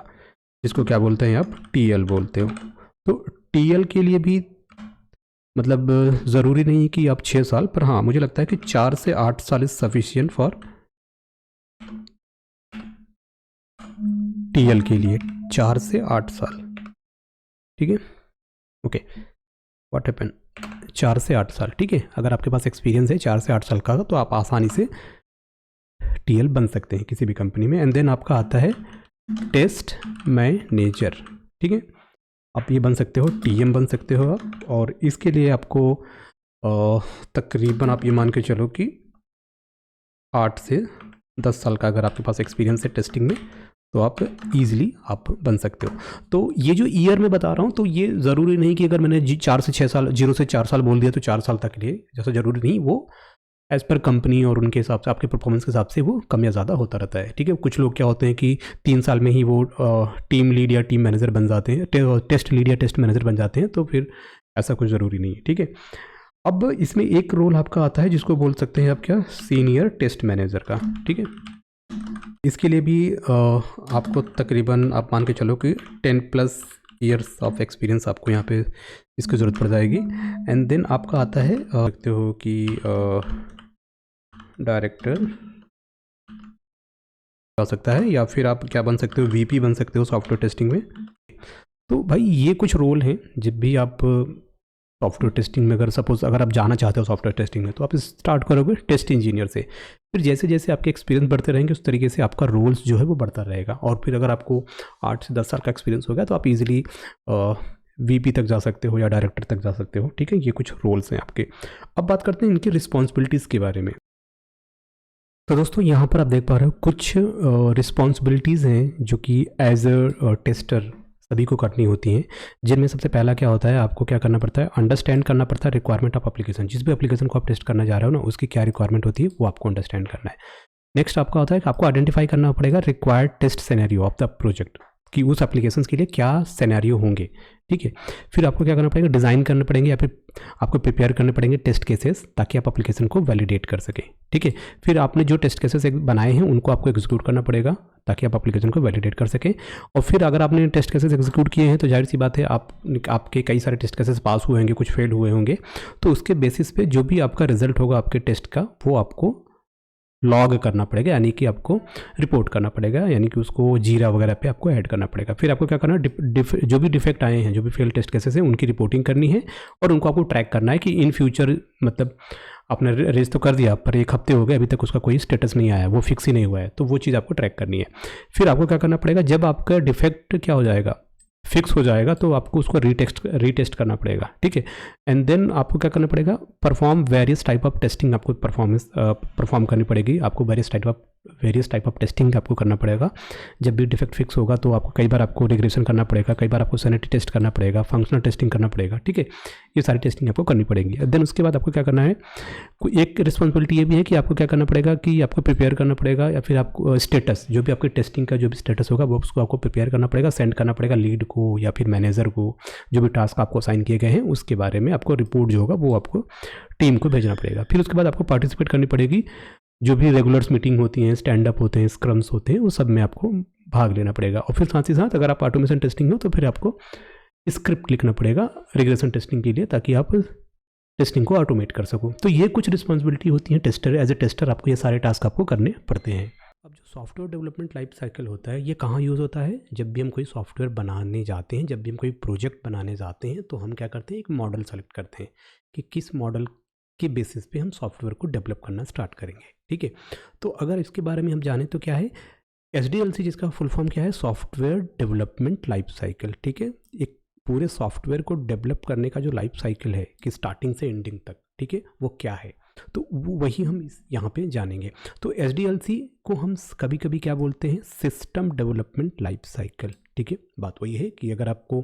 जिसको क्या बोलते हैं आप, टीएल बोलते हो। तो टीएल के लिए भी मतलब ज़रूरी नहीं कि आप 6 साल, पर हाँ मुझे लगता है कि 4 से 8 साल इज सफिशियंट फॉर टीएल के लिए, 4 से 8 साल, ठीक है। ओके, व्हाट हैपन, 4 से 8 साल, ठीक है। अगर आपके पास एक्सपीरियंस है 4 से 8 साल का, तो आप आसानी से टीएल बन सकते हैं किसी भी कंपनी में। एंड देन आपका आता है टेस्ट मैनेजर, ठीक है। आप ये बन सकते हो, टीएम बन सकते हो आप, और इसके लिए आपको तकरीबन आप ये मान के चलो कि 8 से 10 साल का अगर आपके पास एक्सपीरियंस है टेस्टिंग में, तो आप इजीली आप बन सकते हो। तो ये जो ईयर में बता रहा हूँ, तो ये ज़रूरी नहीं कि अगर मैंने 4 से 6 साल, 0 से 4 साल बोल दिया तो 4 साल तक के लिए, जैसा ज़रूरी नहीं, वो एज़ पर कंपनी और उनके हिसाब से, आपके परफॉर्मेंस के हिसाब से वो कम या ज़्यादा होता रहता है, ठीक है। कुछ लोग क्या होते हैं कि 3 साल में ही वो टीम लीड या टीम मैनेजर बन जाते हैं, टेस्ट लीड या टेस्ट मैनेजर बन जाते हैं, तो फिर ऐसा कुछ ज़रूरी नहीं है, ठीक है। अब इसमें एक रोल आपका आता है जिसको बोल सकते हैं आप क्या, सीनियर टेस्ट मैनेजर का, ठीक है। इसके लिए भी आपको तकरीबन आप मान के चलो कि 10+ ईयर्स ऑफ एक्सपीरियंस आपको यहाँ पे इसकी ज़रूरत पड़ जाएगी। एंड देन आपका आता है देखते हो कि डायरेक्टर आ सकता है, या फिर आप क्या बन सकते हो, वीपी बन सकते हो सॉफ्टवेयर टेस्टिंग में। तो भाई ये कुछ रोल हैं, जब भी आप सॉफ्टवेयर टेस्टिंग में अगर आप जाना चाहते हो सॉफ्टवेयर टेस्टिंग में, तो आप स्टार्ट करोगे टेस्ट इंजीनियर से। फिर जैसे जैसे आपके एक्सपीरियंस बढ़ते रहेंगे, उस तरीके से आपका रोल्स जो है वो बढ़ता रहेगा। और फिर अगर आपको 8 से 10 साल का एक्सपीरियंस हो गया, तो आप इजीली वीपी तक जा सकते हो या डायरेक्टर तक जा सकते हो, ठीक है। ये कुछ रोल्स हैं आपके। अब बात करते हैं इनकी रिस्पॉन्सिबिलिटीज़ के बारे में। तो दोस्तों यहाँ पर आप देख पा रहे हो कुछ रिस्पॉन्सिबिलिटीज़ हैं जो कि एज अ टेस्टर सभी को करनी होती हैं, जिनमें सबसे पहला क्या होता है, आपको क्या करना पड़ता है, अंडरस्टैंड करना पड़ता है रिक्वायरमेंट ऑफ एप्लीकेशन। जिस भी एप्लीकेशन को आप टेस्ट करना जा रहे हो ना, उसकी क्या रिक्वायरमेंट होती है वो आपको अंडरस्टैंड करना है। नेक्स्ट आपका होता है कि आपको आइडेंटिफाई करना पड़ेगा required test scenario of the project, कि उस एप्लीकेशन के लिए क्या सिनेरियो होंगे, ठीक है। फिर आपको क्या करना पड़ेगा, डिज़ाइन करने पड़ेंगे या फिर आपको प्रिपेयर करने पड़ेंगे टेस्ट केसेस, ताकि आप एप्लीकेशन को वैलिडेट कर सकें, ठीक है। फिर आपने जो टेस्ट केसेस बनाए हैं उनको आपको एग्जीक्यूट करना पड़ेगा, ताकि आप एप्लीकेशन को वैलिडेट कर सकें। और फिर अगर आपने टेस्ट केसेस एग्जीक्यूट किए हैं, तो जाहिर सी बात है आपके कई सारे टेस्ट केसेस पास हुए होंगे, कुछ फेल हुए होंगे, तो उसके बेसिस पे जो भी आपका रिजल्ट होगा आपके टेस्ट का, वो आपको लॉग करना पड़ेगा, यानी कि आपको रिपोर्ट करना पड़ेगा, यानी कि उसको जीरा वगैरह पे आपको ऐड करना पड़ेगा। फिर आपको क्या करना है, जो भी डिफेक्ट आए हैं, जो भी फेल टेस्ट केसेस हैं, उनकी रिपोर्टिंग करनी है, और उनको आपको ट्रैक करना है कि इन फ्यूचर, मतलब आपने रेज तो कर दिया, पर 1 हफ्ते हो गए, अभी तक उसका कोई स्टेटस नहीं आया, वो फिक्स ही नहीं हुआ है, तो वो चीज़ आपको ट्रैक करनी है। फिर आपको क्या करना पड़ेगा, जब आपका डिफेक्ट क्या हो जाएगा, फिक्स हो जाएगा, तो आपको उसको रीटेस्ट करना पड़ेगा, ठीक है। एंड देन आपको क्या करना पड़ेगा, perform various type of testing आपको परफॉर्म करनी पड़ेगी। आपको वेरियस टाइप ऑफ टेस्टिंग आपको करना पड़ेगा। जब भी डिफेक्ट फिक्स होगा, तो आपको कई बार आपको रिग्रेशन करना पड़ेगा, कई बार आपको सैनिटी टेस्ट करना पड़ेगा, फंक्शनल टेस्टिंग करना पड़ेगा, ठीक है। ये सारी टेस्टिंग आपको करनी पड़ेगी। देन उसके बाद आपको क्या करना है, एक रिस्पॉन्सिबिलिटी ये भी है कि आपको क्या करना पड़ेगा, कि आपको प्रिपेयर करना पड़ेगा, या फिर आपको स्टेटस, जो भी आपकी टेस्टिंग का जो भी स्टेटस होगा, वो उसको आपको प्रिपेयर करना पड़ेगा, सेंड करना पड़ेगा लीड को या फिर मैनेजर को। जो भी टास्क आपको असाइन किए गए हैं, उसके बारे में आपको रिपोर्ट जो होगा वो आपको टीम को भेजना पड़ेगा। फिर उसके बाद आपको पार्टिसिपेट करनी पड़ेगी, जो भी रेगुलर्स मीटिंग होती हैं, स्टैंड अप होते हैं, स्क्रम्स होते हैं, वो सब में आपको भाग लेना पड़ेगा। और फिर साथ ही साथ अगर आप ऑटोमेशन टेस्टिंग हो, तो फिर आपको स्क्रिप्ट लिखना पड़ेगा रिग्रेशन टेस्टिंग के लिए, ताकि आप टेस्टिंग को ऑटोमेट कर सको। तो ये कुछ रिस्पॉन्सिबिलिटी होती है टेस्टर, एज ए टेस्टर आपको ये सारे टास्क आपको करने पड़ते हैं। अब जो सॉफ्टवेयर डेवलपमेंट लाइफ साइकिल होता है, ये कहाँ यूज़ होता है, जब भी हम कोई सॉफ्टवेयर बनाने जाते हैं, जब भी हम कोई प्रोजेक्ट बनाने जाते हैं, तो हम क्या करते हैं, एक मॉडल सेलेक्ट करते हैं कि किस मॉडल के बेसिस पे हम सॉफ्टवेयर को डेवलप करना स्टार्ट करेंगे, ठीक है। तो अगर इसके बारे में हम जानें, तो क्या है, SDLC जिसका फुल फॉर्म क्या है, सॉफ्टवेयर डेवलपमेंट लाइफ साइकिल, ठीक है। एक पूरे सॉफ्टवेयर को डेवलप करने का जो लाइफ साइकिल है कि स्टार्टिंग से एंडिंग तक, ठीक है, वो क्या है, तो वही हम यहाँ पे जानेंगे। तो SDLC को हम कभी कभी क्या बोलते हैं, सिस्टम डेवलपमेंट लाइफ साइकिल, ठीक है। बात वही है कि अगर आपको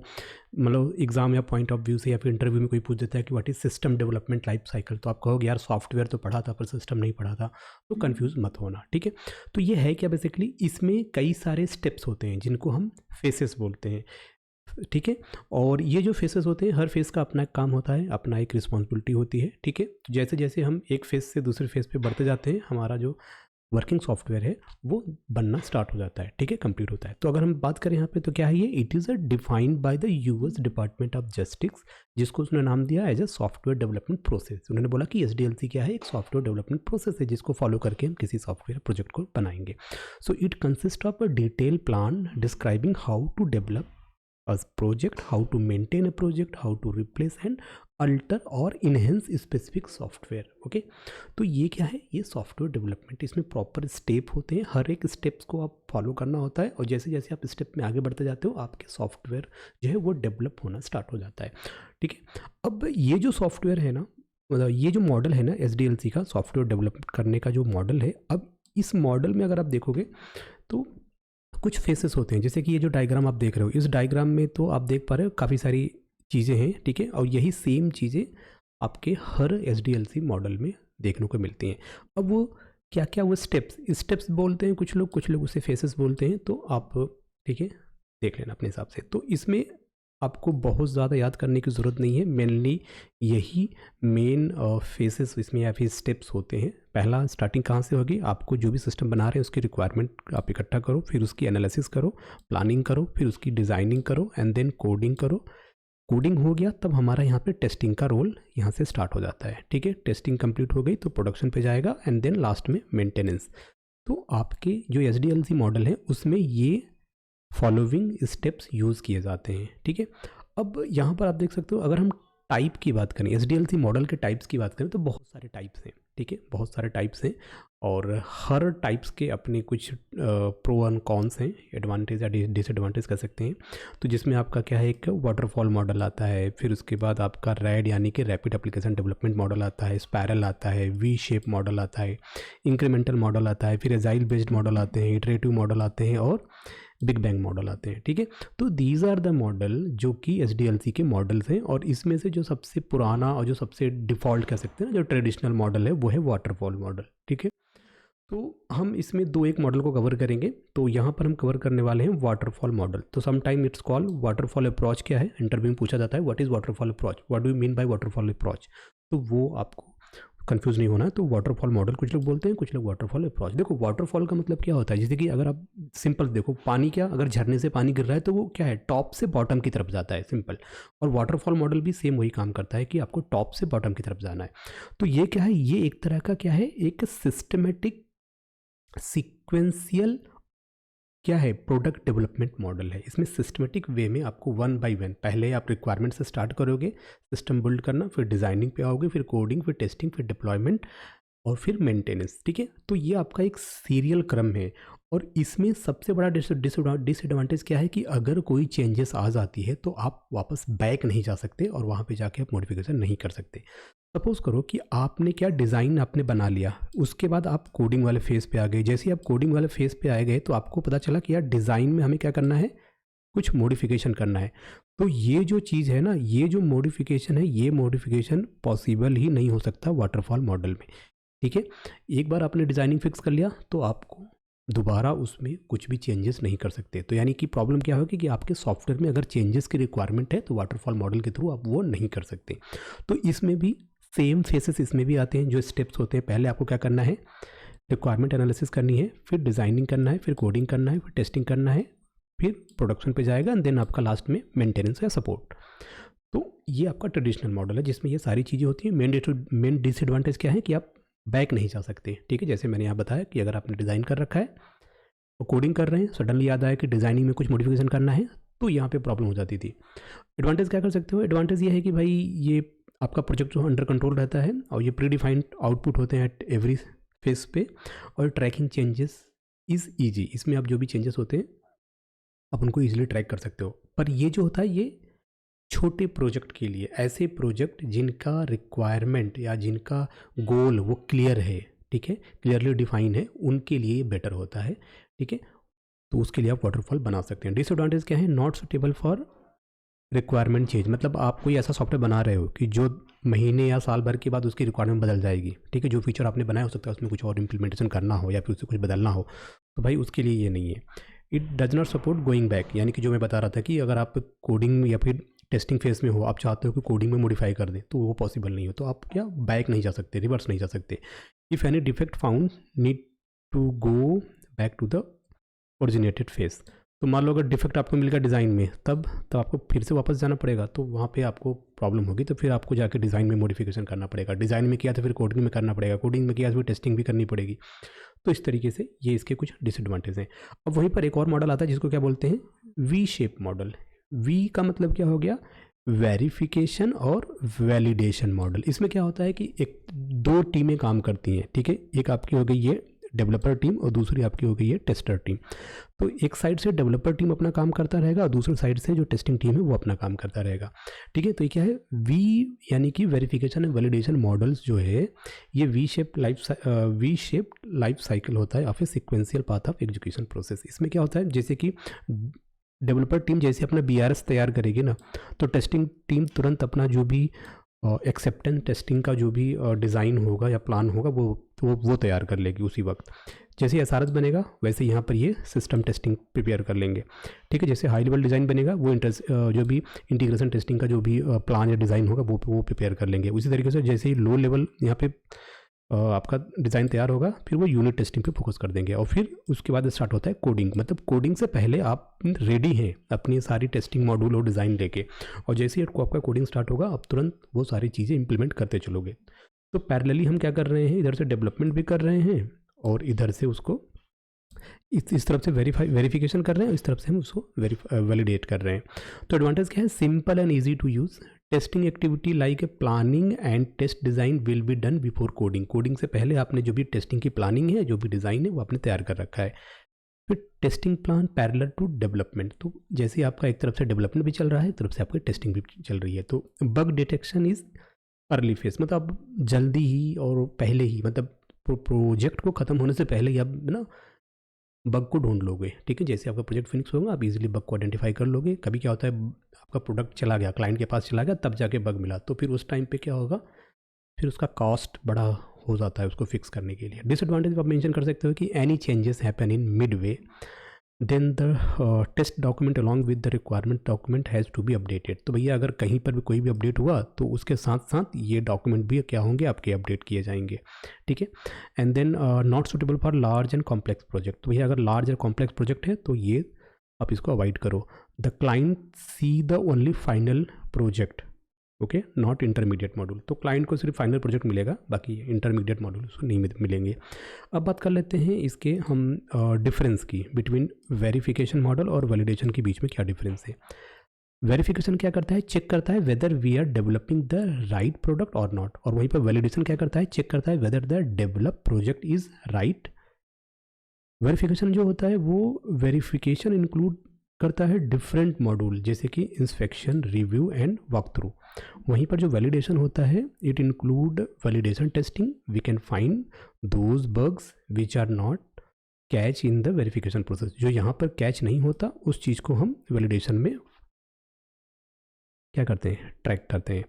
मतलब एग्जाम या पॉइंट ऑफ व्यू से या फिर इंटरव्यू में कोई पूछ देता है कि what is system development life cycle, तो आप कहोगे यार सॉफ्टवेयर तो पढ़ा था पर सिस्टम नहीं पढ़ा था, तो कंफ्यूज मत होना, ठीक है। तो ये है क्या, बेसिकली इसमें कई सारे स्टेप्स होते हैं जिनको हम फेसेस बोलते हैं, ठीक है। और ये जो फेसेस होते हैं, हर फेस का अपना एक काम होता है, अपना एक रिस्पॉन्सिबिलिटी होती है, ठीक है। तो जैसे जैसे हम एक फेस से दूसरे फेस पे बढ़ते जाते हैं, हमारा जो वर्किंग सॉफ्टवेयर है वो बनना स्टार्ट हो जाता है, ठीक है, कंप्लीट होता है। तो अगर हम बात करें यहाँ पे तो क्या है ये, it is a defined by the US department of justice, जिसको उसने नाम दिया as a software development process. उन्होंने बोला कि SDLC क्या है, एक सॉफ्टवेयर डेवलपमेंट प्रोसेस है जिसको फॉलो करके हम किसी सॉफ्टवेयर प्रोजेक्ट को बनाएंगे। So it consist of a detail plan describing how to develop a project, how to maintain a project, how to replace and alter और enhance specific software, ओके। तो ये क्या है, ये सॉफ्टवेयर डेवलपमेंट, इसमें proper step होते हैं, हर एक स्टेप्स को आप फॉलो करना होता है, और जैसे जैसे आप स्टेप में आगे बढ़ते जाते हो आपके सॉफ्टवेयर जो है वो डेवलप होना स्टार्ट हो जाता है, ठीक है। अब ये जो सॉफ्टवेयर है ना, मतलब ये जो मॉडल है ना SDLC का, सॉफ्टवेयर डेवलप करने का जो मॉडल है, अब इस मॉडल में अगर आप देखोगे तो कुछ फेसेस होते हैं, जैसे कि ये जो डायग्राम आप देख रहे हो, इस डायग्राम में तो आप देख पा रहे हो काफ़ी सारी चीज़ें हैं, ठीक है, और यही सेम चीज़ें आपके हर SDLC मॉडल में देखने को मिलती हैं। अब वो क्या क्या, वो स्टेप्स बोलते हैं कुछ लोग उसे फेसेस बोलते हैं, तो आप ठीक है देख लेना अपने हिसाब से। तो इसमें आपको बहुत ज़्यादा याद करने की ज़रूरत नहीं है, मेनली यही मेन फेसेस इसमें या फिर स्टेप्स होते हैं। पहला स्टार्टिंग कहाँ से होगी, आपको जो भी सिस्टम बना रहे हैं उसकी रिक्वायरमेंट आप इकट्ठा करो, फिर उसकी एनालिसिस करो, प्लानिंग करो, फिर उसकी डिज़ाइनिंग करो एंड देन कोडिंग करो। कोडिंग हो गया तब हमारा यहाँ पे टेस्टिंग का रोल यहाँ से स्टार्ट हो जाता है, ठीक है। टेस्टिंग कंप्लीट हो गई तो प्रोडक्शन पे जाएगा एंड देन लास्ट में मेंटेनेंस। तो आपके जो SDLC मॉडल है उसमें ये फॉलोइंग स्टेप्स यूज़ किए जाते हैं, ठीक है। अब यहाँ पर आप देख सकते हो, अगर हम टाइप की बात करें, SDLC मॉडल के टाइप्स की बात करें तो बहुत सारे टाइप्स हैं, ठीक है, बहुत सारे टाइप्स हैं, और हर टाइप्स के अपने कुछ प्रो एंड कॉन्स हैं, एडवांटेज या डिसएडवांटेज कह सकते हैं। तो जिसमें आपका क्या है, एक वाटरफॉल मॉडल आता है, फिर उसके बाद आपका रैड यानी कि रैपिड एप्लीकेशन डेवलपमेंट मॉडल आता है, स्पायरल आता है, V शेप मॉडल आता है, इंक्रीमेंटल मॉडल आता है, फिर एजाइल बेस्ड मॉडल आते हैं, इटरेटिव मॉडल आते हैं और बिग बैंग मॉडल आते हैं, ठीक है। तो दीज आर द मॉडल जो कि SDLC के मॉडल्स हैं, और इसमें से जो सबसे पुराना और जो सबसे डिफ़ॉल्ट कह सकते हैं ना, जो ट्रेडिशनल मॉडल है वो है वाटरफॉल मॉडल, ठीक है। तो हम इसमें एक मॉडल को कवर करेंगे। तो यहाँ पर हम कवर करने वाले हैं वाटरफॉल मॉडल। तो sometime it's called waterfall approach. क्या है, इंटरव्यू में पूछा जाता है what is waterfall approach, what do you mean by waterfall approach, तो वो आपको कंफ्यूज नहीं होना है। तो वाटरफॉल मॉडल कुछ लोग बोलते हैं, कुछ लोग वाटरफॉल अप्रोच। देखो वाटरफॉल का मतलब क्या होता है, जैसे कि अगर आप सिंपल देखो, पानी क्या, अगर झरने से पानी गिर रहा है तो वो क्या है, टॉप से बॉटम की तरफ जाता है, सिंपल। और वाटरफॉल मॉडल भी सेम वही काम करता है कि आपको टॉप से बॉटम की तरफ जाना है। तो ये क्या है, ये एक तरह का क्या है, एक सिस्टमेटिक सीक्वेंशियल क्या है, प्रोडक्ट डेवलपमेंट मॉडल है। इसमें सिस्टमेटिक वे में आपको वन बाय वन, पहले आप रिक्वायरमेंट से स्टार्ट करोगे सिस्टम बिल्ड करना, फिर डिज़ाइनिंग पे आओगे, फिर कोडिंग, फिर टेस्टिंग, फिर डिप्लॉयमेंट और फिर मेंटेनेंस, ठीक है। तो ये आपका एक सीरियल क्रम है। और इसमें सबसे बड़ा डिसएडवांटेज क्या है कि अगर कोई चेंजेस आ जाती है तो आप वापस बैक नहीं जा सकते और वहाँ पे जाके आप मॉडिफिकेशन नहीं कर सकते। सपोज करो कि आपने क्या डिज़ाइन आपने बना लिया, उसके बाद आप कोडिंग वाले फेज़ पे आ गए। जैसे ही आप कोडिंग वाले फेज़ पे आए गए तो आपको पता चला कि यार डिज़ाइन में हमें क्या करना है, कुछ मॉडिफिकेशन करना है। तो ये जो चीज़ है ना, ये जो मॉडिफिकेशन है, ये मॉडिफिकेशन पॉसिबल ही नहीं हो सकता वाटरफॉल मॉडल में, ठीक है। एक बार आपने डिज़ाइनिंग फिक्स कर लिया तो आपको दोबारा उसमें कुछ भी चेंजेस नहीं कर सकते। तो यानी कि प्रॉब्लम क्या होगी कि आपके सॉफ्टवेयर में अगर चेंजेस की रिक्वायरमेंट है तो वाटरफॉल मॉडल के थ्रू आप वो नहीं कर सकते। तो इसमें भी सेम फेसेस इसमें भी आते हैं, जो स्टेप्स होते हैं। पहले आपको क्या करना है, रिक्वायरमेंट एनालिसिस करनी है, फिर डिज़ाइनिंग करना है, फिर कोडिंग करना है, फिर टेस्टिंग करना है, फिर प्रोडक्शन पे जाएगा एंड देन आपका लास्ट में मेंटेनेंस या सपोर्ट। तो ये आपका ट्रेडिशनल मॉडल है जिसमें ये सारी चीज़ें होती हैं। मेन डिसएडवांटेज क्या है कि आप बैक नहीं जा सकते, ठीक है। जैसे मैंने यहाँ बताया कि अगर आपने डिज़ाइन कर रखा है और कोडिंग कर रहे हैं, सडनली याद आया कि डिज़ाइनिंग में कुछ मॉडिफिकेशन करना है, तो यहाँ पे प्रॉब्लम हो जाती थी। एडवांटेज क्या कर सकते हो, एडवांटेज ये है कि भाई ये आपका प्रोजेक्ट जो अंडर कंट्रोल रहता है और ये प्री डिफाइंड आउटपुट होते हैं एट एवरी फेस पे, और ट्रैकिंग चेंजेस इज़ ईजी, इसमें आप जो भी चेंजेस होते हैं आप उनको ईजिली ट्रैक कर सकते हो। पर ये जो होता है ये छोटे प्रोजेक्ट के लिए, ऐसे प्रोजेक्ट जिनका रिक्वायरमेंट या जिनका गोल वो क्लियर है, ठीक है, क्लियरली डिफाइन है, उनके लिए बेटर होता है, ठीक है। तो उसके लिए आप वाटरफॉल बना सकते हैं। डिसएडवांटेज क्या है? Not suitable for requirement change, मतलब आप कोई ऐसा सॉफ्टवेयर बना रहे हो कि जो महीने या साल भर के बाद उसकी रिक्वायरमेंट बदल जाएगी, ठीक है, जो फीचर आपने बनाया हो सकता है उसमें कुछ और इम्प्लीमेंटेशन करना हो या फिर उससे कुछ बदलना हो, तो भाई उसके लिए ये नहीं है। It does not support going back, यानी कि जो मैं बता रहा था कि अगर आप कोडिंग या फिर टेस्टिंग फेज में हो, आप चाहते हो कि कोडिंग में मॉडिफाई कर दें, तो वो पॉसिबल नहीं हो, तो आप क्या बैक नहीं जा सकते, रिवर्स नहीं जा सकते। If any defect found need to go back to the originated phase. तो मान लो अगर डिफेक्ट आपको मिल गया डिज़ाइन में, तब आपको फिर से वापस जाना पड़ेगा, तो वहाँ पे आपको प्रॉब्लम होगी, तो फिर आपको जाके डिज़ाइन में मॉडिफिकेशन करना पड़ेगा। डिज़ाइन में किया तो फिर कोडिंग में करना पड़ेगा, कोडिंग में किया तो फिर टेस्टिंग भी करनी पड़ेगी। तो इस तरीके से ये इसके कुछ डिसएडवांटेज हैं। अब वहीं पर एक और मॉडल आता है जिसको क्या बोलते हैं? We shape model. वी का मतलब क्या हो गया? वेरिफिकेशन और वैलिडेशन मॉडल। इसमें क्या होता है कि एक दो टीमें काम करती हैं, ठीक है, एक आपकी हो गई ये डेवलपर टीम और दूसरी आपकी हो गई है टेस्टर टीम। तो एक साइड से डेवलपर टीम अपना काम करता रहेगा और दूसरी साइड से जो टेस्टिंग टीम है वो अपना काम करता रहेगा, ठीक है। तो ये क्या है? वी यानी कि वेरिफिकेशन एंड वैलिडेशन मॉडल्स जो है ये वी शेप लाइफ साइकिल होता है of a sequential path of execution process. इसमें क्या होता है, जैसे कि डेवलपर टीम जैसे अपना BRS तैयार करेगी ना, तो टेस्टिंग टीम तुरंत अपना जो भी एक्सेप्टेंस टेस्टिंग का जो भी डिज़ाइन होगा या प्लान होगा वो तैयार कर लेगी उसी वक्त। जैसे SRS बनेगा वैसे यहाँ पर ये सिस्टम टेस्टिंग प्रिपेयर कर लेंगे, ठीक है। जैसे हाई लेवल डिज़ाइन बनेगा वो जो भी इंटीग्रेशन टेस्टिंग का जो भी प्लान या डिज़ाइन होगा वो प्रिपेयर कर लेंगे। उसी तरीके से जैसे ही लो लेवल यहाँ पे आपका डिज़ाइन तैयार होगा, फिर वो यूनिट टेस्टिंग पे फोकस कर देंगे और फिर उसके बाद स्टार्ट होता है कोडिंग। मतलब कोडिंग से पहले आप रेडी हैं अपनी सारी टेस्टिंग मॉड्यूल और डिज़ाइन लेके, और जैसे ही आपका कोडिंग स्टार्ट होगा आप तुरंत वो सारी चीज़ें इंप्लीमेंट करते चलोगे। तो पैरेलली हम क्या कर रहे हैं, इधर से डेवलपमेंट भी कर रहे हैं और इधर से उसको इस तरफ से वेरिफिकेशन कर रहे हैं, इस तरफ से हम उसको वैलिडेट कर रहे हैं। तो एडवांटेज क्या है? Simple and easy to use. Testing activity like a planning and test design will be done before coding. Coding से पहले आपने जो भी टेस्टिंग की प्लानिंग है, जो भी डिज़ाइन है, वो आपने तैयार कर रखा है। फिर testing plan parallel to development. तो जैसे आपका एक तरफ से डेवलपमेंट भी चल रहा है, एक तरफ से आपकी टेस्टिंग भी चल रही है। तो bug detection is early phase, मतलब आप जल्दी ही और पहले ही, मतलब प्रोजेक्ट को ख़त्म होने से पहले ही आप ना बग को ढूंढ लोगे, ठीक है। जैसे आपका प्रोजेक्ट फिनिक्स होगा आप इजीली बग को आइडेंटिफाई कर लोगे। कभी क्या होता है, आपका प्रोडक्ट चला गया, क्लाइंट के पास चला गया, तब जाके बग मिला, तो फिर उस टाइम पे क्या होगा, फिर उसका कॉस्ट बड़ा हो जाता है उसको फिक्स करने के लिए। डिसएडवांटेज आप मेंशन कर सकते हो कि any changes happen in mid way, then the test document along with the requirement document has to be updated. तो भैया अगर कहीं पर भी कोई भी अपडेट हुआ तो उसके साथ साथ ये डॉक्यूमेंट भी क्या होंगे, आपके अपडेट किए जाएंगे, ठीक है। And then not suitable for large and complex project. तो भैया अगर लार्ज और कॉम्प्लेक्स प्रोजेक्ट है तो ये आप इसको अवॉइड करो। The client see the only final project, okay, not intermediate module. तो क्लाइंट को सिर्फ फाइनल प्रोजेक्ट मिलेगा, बाकी इंटरमीडिएट मॉड्यूल उसको नहीं मिलेंगे। अब बात कर लेते हैं इसके हम डिफरेंस की, बिटवीन वेरिफिकेशन मॉडल और वैलिडेशन के बीच में क्या डिफरेंस है। वेरिफिकेशन क्या करता है, चेक करता है whether we are developing the right product और नॉट, और वहीं पर वैलिडेशन क्या करता है, चेक करता है whether the develop project is right. Verification जो होता है वो वेरिफिकेशन इंक्लूड करता है डिफरेंट मॉड्यूल जैसे कि inspection, review and walk through. वहीं पर जो वैलिडेशन होता है it include validation testing, we can find those bugs which are not catch in the verification process. जो यहाँ पर कैच नहीं होता उस चीज़ को हम वैलिडेशन में क्या करते हैं, ट्रैक करते हैं।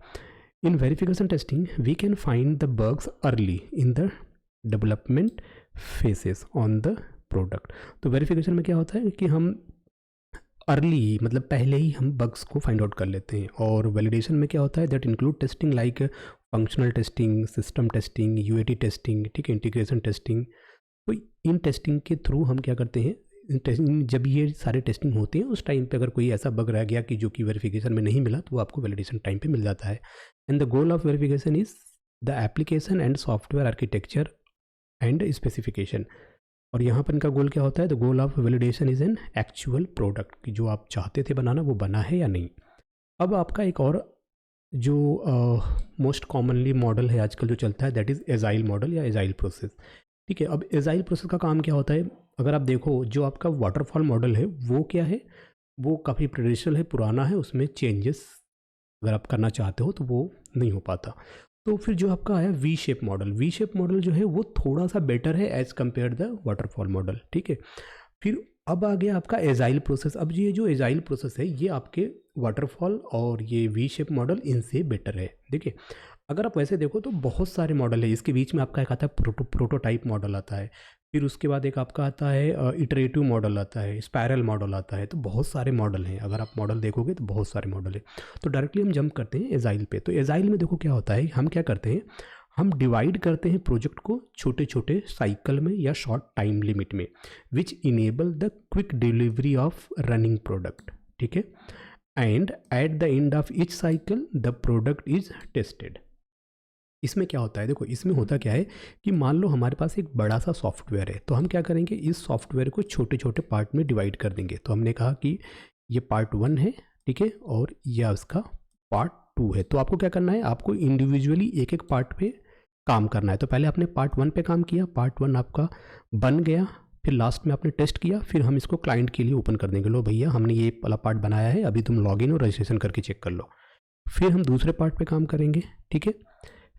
In verification testing we can find the bugs early in the development phases on the product. तो वेरिफिकेशन में क्या होता है कि हम अर्ली, मतलब पहले ही हम बग्स को फाइंड आउट कर लेते हैं, और वैलिडेशन में क्या होता है, that include testing like functional testing, system testing, UAT testing, ठीक है, इंटीग्रेशन टेस्टिंग। तो इन टेस्टिंग के थ्रू हम क्या करते हैं, जब ये सारे टेस्टिंग होते हैं उस टाइम पे अगर कोई ऐसा बग रह गया कि जो कि वेरिफिकेशन में नहीं मिला तो वो आपको वैलिडेशन टाइम पे मिल जाता है। And the goal of verification is the application and software architecture and specification. और यहाँ पर इनका गोल क्या होता है, the goal of validation is an actual product, कि जो आप चाहते थे बनाना वो बना है या नहीं। अब आपका एक और जो मोस्ट कॉमनली मॉडल है आजकल जो चलता है दैट इज़ एजाइल मॉडल या एजाइल प्रोसेस। ठीक है। अब एजाइल प्रोसेस का काम क्या होता है, अगर आप देखो जो आपका वाटरफॉल मॉडल है वो क्या है, वो काफ़ी ट्रेडिशनल है, पुराना है, उसमें चेंजेस अगर आप करना चाहते हो तो वो नहीं हो पाता। तो फिर जो आपका आया V shape model, V shape model जो है वो थोड़ा सा बेटर है as compare the waterfall model. ठीक है। फिर अब आ गया आपका एजाइल प्रोसेस। अब ये जो एजाइल प्रोसेस है ये आपके वाटरफॉल और ये वी शेप मॉडल इनसे बेटर है। देखिए अगर आप वैसे देखो तो बहुत सारे मॉडल है, इसके बीच में आपका एक आता है प्रोटोटाइप मॉडल आता है, फिर उसके बाद एक आपका आता है इटरेटिव मॉडल आता है, स्पायरल मॉडल आता है, तो बहुत सारे मॉडल हैं। अगर आप मॉडल देखोगे तो बहुत सारे मॉडल है। तो डायरेक्टली हम जंप करते हैं एजाइल पे। तो एजाइल में देखो क्या होता है, हम क्या करते हैं, हम डिवाइड करते हैं प्रोजेक्ट को छोटे छोटे साइकिल में या शॉर्ट टाइम लिमिट में, which enable the quick delivery of running product. ठीक है। And at the end of each cycle the product is tested. इसमें क्या होता है, देखो इसमें होता क्या है कि मान लो हमारे पास एक बड़ा सा सॉफ्टवेयर है, तो हम क्या करेंगे, इस सॉफ्टवेयर को छोटे छोटे पार्ट में डिवाइड कर देंगे। तो हमने कहा कि ये पार्ट 1 है, ठीक है, और यह उसका पार्ट 2 है। तो आपको क्या करना है, आपको इंडिविजुअली एक एक पार्ट पे काम करना है। तो पहले आपने पार्ट 1 पे काम किया, पार्ट 1 आपका बन गया, फिर लास्ट में आपने टेस्ट किया, फिर हम इसको क्लाइंट के लिए ओपन कर देंगे, लो भैया हमने ये वाला पार्ट बनाया है, अभी तुम लॉग इन और रजिस्ट्रेशन करके चेक कर लो। फिर हम दूसरे पार्ट पे काम करेंगे। ठीक है।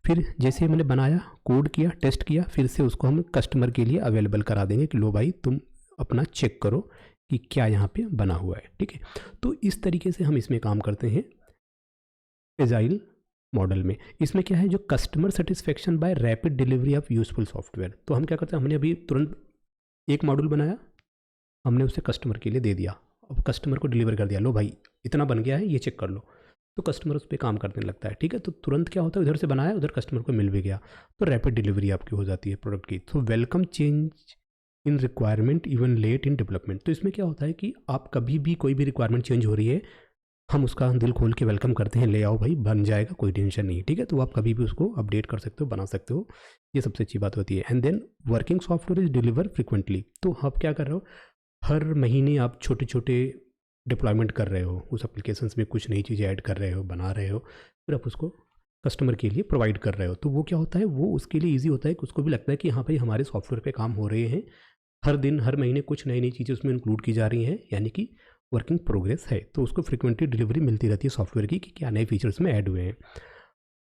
फिर जैसे हमने बनाया, कोड किया, टेस्ट किया, फिर से उसको हम कस्टमर के लिए अवेलेबल करा देंगे कि लो भाई तुम अपना चेक करो कि क्या यहाँ पे बना हुआ है। ठीक है। तो इस तरीके से हम इसमें काम करते हैं एजाइल मॉडल में। इसमें क्या है, जो customer satisfaction by rapid delivery of useful software. तो हम क्या करते हैं, हमने अभी तुरंत एक मॉड्यूल बनाया, हमने उसे कस्टमर के लिए दे दिया, अब कस्टमर को डिलीवर कर दिया, लो भाई इतना बन गया है, ये चेक कर लो। तो कस्टमर उस पर काम करने लगता है। ठीक है। तो तुरंत क्या होता है, उधर से बनाया उधर कस्टमर को मिल भी गया, तो रैपिड डिलीवरी आपकी हो जाती है प्रोडक्ट की। तो welcome change in requirement even late in development. तो इसमें क्या होता है कि आप कभी भी कोई भी रिक्वायरमेंट चेंज हो रही है, हम उसका दिल खोल के वेलकम करते हैं, ले आओ भाई बन जाएगा, कोई टेंशन नहीं। ठीक है। तो आप कभी भी उसको अपडेट कर सकते हो, बना सकते हो, ये सबसे अच्छी बात होती है। And then working software is deliver frequently. तो आप क्या कर रहे हो, हर महीने आप छोटे छोटे डिप्लॉयमेंट कर रहे हो, उस एप्लीकेशंस में कुछ नई चीज़ें ऐड कर रहे हो, बना रहे हो, फिर आप उसको कस्टमर के लिए प्रोवाइड कर रहे हो। तो वो क्या होता है, वो उसके लिए ईजी होता है कि उसको भी लगता है कि हाँ भाई हमारे सॉफ्टवेयर पे काम हो रहे हैं, हर दिन हर महीने कुछ नई नई चीज़ें उसमें इंक्लूड की जा रही हैं, यानी कि वर्किंग प्रोग्रेस है। तो उसको फ्रिक्वेंटली डिलीवरी मिलती रहती है सॉफ्टवेयर की कि क्या नए फीचर्स में ऐड हुए हैं।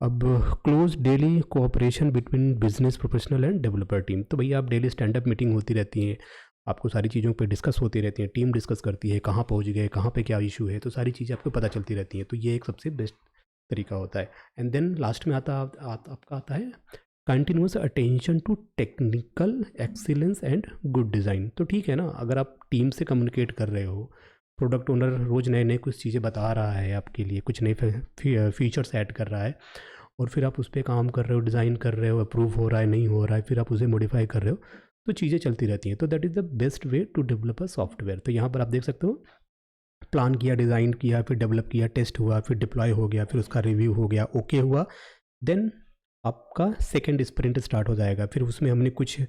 अब close daily cooperation between business professional end developer team. तो भैया आप डेली स्टैंडअप मीटिंग होती रहती है, आपको सारी चीज़ों पे डिस्कस होती रहती हैं, टीम डिस्कस करती है कहाँ पहुँच गए, कहाँ पे क्या इशू है, तो सारी चीज़ें आपको पता चलती रहती हैं। तो ये एक सबसे बेस्ट तरीका होता है। एंड देन लास्ट में आपका आता है continuous attention to technical excellence and good design. तो ठीक है ना, अगर आप टीम से कम्युनिकेट कर रहे हो, प्रोडक्ट ओनर रोज़ नए नए कुछ चीज़ें बता रहा है आपके लिए, कुछ नए फीचर्स ऐड कर रहा है, और फिर आप उस पर काम कर रहे हो, डिज़ाइन कर रहे हो, अप्रूव हो रहा है नहीं हो रहा है, फिर आप उसे मॉडिफाई कर रहे हो, तो चीज़ें चलती रहती हैं। तो that is the best way to develop a software. तो यहाँ पर आप देख सकते हो, प्लान किया, डिज़ाइन किया, फिर डेवलप किया, टेस्ट हुआ, फिर डिप्लॉय हो गया, फिर उसका रिव्यू हो गया, ओके हुआ, देन आपका सेकेंड स्प्रिंट स्टार्ट हो जाएगा। फिर उसमें हमने कुछ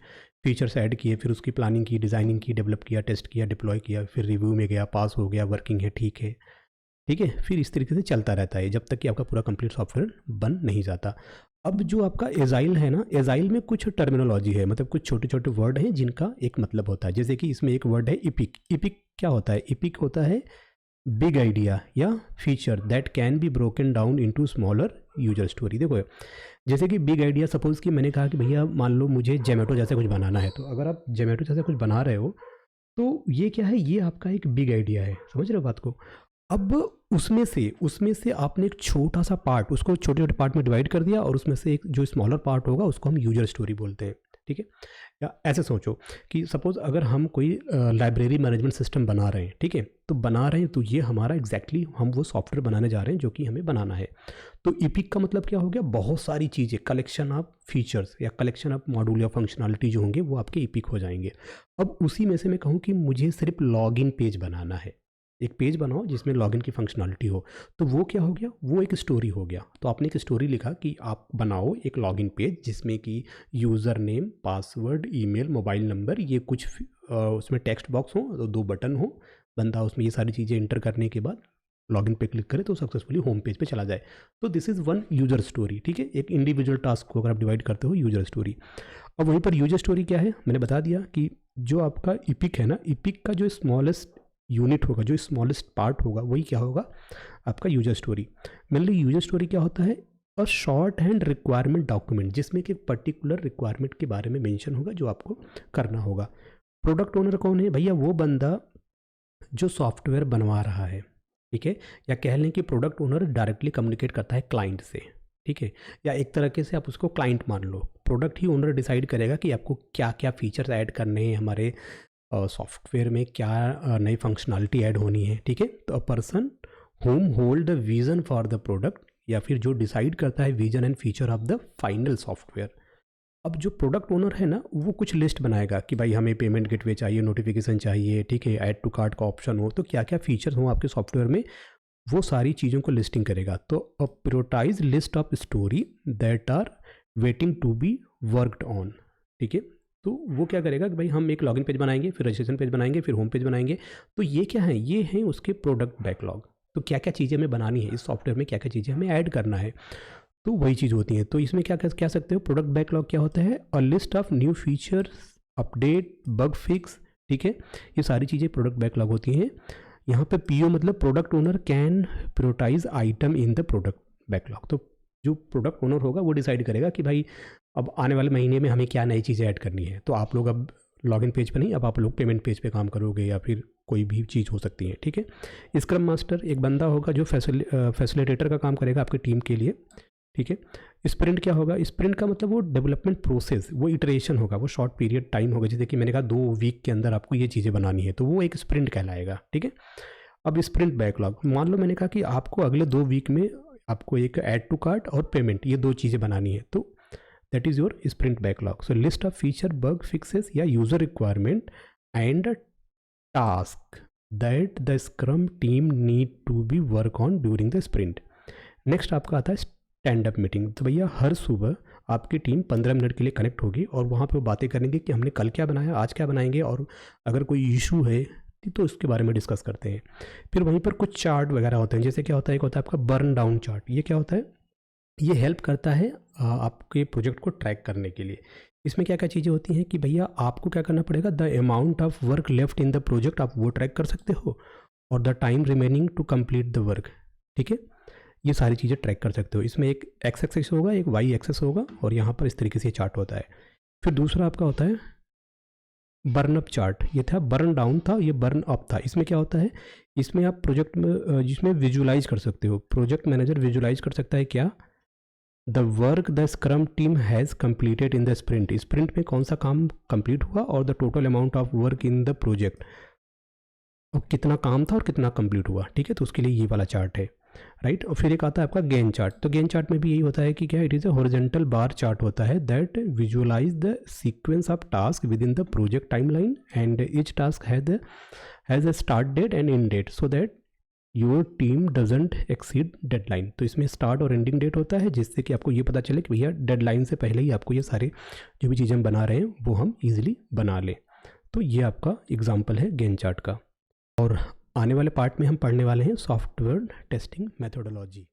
फीचर्स ऐड किए, फिर उसकी प्लानिंग की, डिज़ाइनिंग की, डेवलप किया, टेस्ट किया, डिप्लॉय किया, फिर रिव्यू में गया, पास हो गया, वर्किंग है, ठीक है। ठीक है। फिर इस तरीके से चलता रहता है जब तक कि आपका पूरा कंप्लीट सॉफ्टवेयर बन नहीं जाता। अब जो आपका एजाइल है ना, एजाइल में कुछ टर्मिनोलॉजी है, मतलब कुछ छोटे छोटे वर्ड हैं जिनका एक मतलब होता है। जैसे कि इसमें एक वर्ड है इपिक। इपिक क्या होता है, इपिक होता है बिग आइडिया या feature that can be broken down into smaller user story. देखो जैसे कि बिग आइडिया, सपोज कि मैंने कहा कि भैया मान लो मुझे जोमेटो जैसे कुछ बनाना है, तो अगर आप जोमेटो जैसे कुछ बना रहे हो तो ये क्या है, ये आपका एक बिग आइडिया है, समझ रहे हो बात को। अब उसमें से आपने एक छोटा सा पार्ट, उसको छोटे छोटे पार्ट में डिवाइड कर दिया, और उसमें से एक जो स्मॉलर पार्ट होगा उसको हम यूजर स्टोरी बोलते हैं। ठीक है। या ऐसे सोचो कि सपोज अगर हम कोई लाइब्रेरी मैनेजमेंट सिस्टम बना रहे हैं, ठीक है, तो बना रहे हैं तो ये हमारा एग्जैक्टली हम वो सॉफ्टवेयर बनाने जा रहे हैं जो कि हमें बनाना है। तो इपिक का मतलब क्या हो गया, बहुत सारी चीज़ें, कलेक्शन ऑफ फीचर्स या कलेक्शन ऑफ मॉड्यूल या फंक्शनलिटी जो होंगे वो आपके इपिक हो जाएंगे। अब उसी में से मैं कहूँ कि मुझे सिर्फ लॉगिन पेज बनाना है, एक पेज बनाओ जिसमें लॉगिन की फंक्शनलिटी हो, तो वो क्या हो गया, वो एक स्टोरी हो गया। तो आपने एक स्टोरी लिखा कि आप बनाओ एक लॉगिन पेज जिसमें कि user name, password, email, mobile number, ये कुछ उसमें टेक्स्ट बॉक्स हो, तो 2 बटन हो, बंदा उसमें ये सारी चीज़ें इंटर करने के बाद लॉगिन पे क्लिक करें तो सक्सेसफुली होम पेज पे चला जाए। तो this is one user story, ठीक है, एक इंडिविजुअल टास्क को अगर आप डिवाइड करते हो यूजर स्टोरी। अब वहीं पर यूजर स्टोरी क्या है, मैंने बता दिया कि जो आपका इपिक है ना, इपिक का जो स्मॉलेस्ट यूनिट होगा, जो स्मॉलेस्ट पार्ट होगा, वही क्या होगा, आपका user story. Mainly user story क्या होता है, और शॉर्ट हैंड रिक्वायरमेंट डॉक्यूमेंट, जिसमें कि पर्टिकुलर रिक्वायरमेंट के बारे में मेंशन होगा जो आपको करना होगा। प्रोडक्ट ओनर कौन है भैया, वो बंदा जो सॉफ्टवेयर बनवा रहा है, ठीक है, या कह लें कि प्रोडक्ट ओनर डायरेक्टली कम्युनिकेट करता है क्लाइंट से, ठीक है, या एक तरीके से आप उसको क्लाइंट मान लो। प्रोडक्ट ही ओनर डिसाइड करेगा कि आपको क्या क्या फीचर्स ऐड करने हैं हमारे सॉफ्टवेयर में, क्या नई फंक्शनलिटी ऐड होनी है, ठीक है। तो a person home hold the vision for the product, या फिर जो डिसाइड करता है vision and feature of the final software. अब जो प्रोडक्ट ओनर है ना, वो कुछ लिस्ट बनाएगा कि भाई हमें पेमेंट गेटवे चाहिए, नोटिफिकेशन चाहिए, ठीक है, ऐड टू कार्ट का ऑप्शन हो, तो क्या क्या फीचर्स हो आपके सॉफ्टवेयर में, वो सारी चीज़ों को लिस्टिंग करेगा। तो a prioritize list of story that are waiting to be worked on, ठीक है। तो वो क्या करेगा कि भाई हम एक लॉगिन पेज बनाएंगे, फिर रजिस्ट्रेशन पेज बनाएंगे, फिर होम पेज बनाएंगे। तो ये क्या है, ये हैं उसके प्रोडक्ट बैकलॉग। तो क्या क्या चीज़ें हमें बनानी है इस सॉफ्टवेयर में, क्या क्या चीज़ें हमें ऐड करना है, तो वही चीज़ होती है। तो इसमें क्या कह सकते हो, प्रोडक्ट बैकलॉग क्या होता है, a list of new features, update, bug fix, ठीक है, ये सारी चीज़ें प्रोडक्ट बैकलॉग होती हैं। यहाँ पे पीओ मतलब product owner can prioritize item in the product backlog. तो जो प्रोडक्ट ओनर होगा वो डिसाइड करेगा कि भाई अब आने वाले महीने में हमें क्या नई चीज़ें ऐड करनी है। तो आप लोग अब लॉगिन पेज पे नहीं, अब आप लोग पेमेंट पेज पे काम करोगे, या फिर कोई भी चीज़ हो सकती है, ठीक है। स्क्रम मास्टर एक बंदा होगा जो फैसिलिटेटर का काम करेगा आपकी टीम के लिए, ठीक है। स्प्रिंट क्या होगा, स्प्रिंट का मतलब वो डेवलपमेंट प्रोसेस, वो इटरेशन होगा, वो शॉर्ट पीरियड टाइम होगा, जैसे कि मैंने कहा 2 वीक के अंदर आपको ये चीज़ें बनानी है, तो वो एक स्प्रिंट कहलाएगा, ठीक है। अब स्प्रिंट बैकलॉग, मान लो मैंने कहा कि आपको अगले 2 वीक में आपको एक ऐड टू कार्ट और पेमेंट, ये 2 चीज़ें बनानी है, तो that is your sprint backlog. So list of feature, bug fixes या user requirement and task that the scrum team need to be work on during the sprint. Next आपका आता है स्टैंड अप मीटिंग। तो भैया हर सुबह आपकी team 15 minute के लिए कनेक्ट होगी और वहाँ पे बातें करेंगे कि हमने कल क्या बनाया, आज क्या बनाएंगे, और अगर कोई इशू है तो उसके बारे में डिस्कस करते हैं। फिर वहीं पर कुछ चार्ट वगैरह होते हैं, जैसे क्या होता है, एक होता है आपका बर्न डाउन चार्ट। ये क्या होता है, ये हेल्प करता है आपके प्रोजेक्ट को ट्रैक करने के लिए। इसमें क्या क्या चीज़ें होती हैं कि भैया आपको क्या करना पड़ेगा, the amount of work left in the project आप वो ट्रैक कर सकते हो, और the time remaining to complete the work, ठीक है, ये सारी चीज़ें ट्रैक कर सकते हो। इसमें एक एक्स एक्सेस होगा, एक वाई एक्सेस होगा, और यहाँ पर इस तरीके से चार्ट होता है। फिर दूसरा आपका होता है बर्न अप चार्ट। ये था बर्न डाउन था, ये बर्न अप था। इसमें क्या होता है, इसमें आप प्रोजेक्ट में जिसमें विजुलाइज कर सकते हो, प्रोजेक्ट मैनेजर विजुलाइज कर सकता है क्या, the work the scrum team has completed in the sprint, sprint में कौन सा काम कंप्लीट हुआ, और the total amount of work in the project, और कितना काम था और कितना कंप्लीट हुआ, ठीक है। तो उसके लिए ये वाला चार्ट है, राइट। और फिर एक आता है आपका गैन चार्ट। तो गैन चार्ट में भी यही होता है कि क्या, it is a horizontal bar chart होता है that visualize the sequence of task within the project timeline, and each task has a start date and end date so that your team doesn't exceed deadline. तो इसमें start और ending date होता है, जिससे कि आपको ये पता चले कि भैया डेडलाइन से पहले ही आपको ये सारे जो भी चीज़ें हम बना रहे हैं वो हम ईजिली बना लें। तो ये आपका एग्जाम्पल है गैन चार्ट का। और आने वाले पार्ट में हम पढ़ने वाले हैं सॉफ्टवेयर टेस्टिंग मेथोडोलॉजी।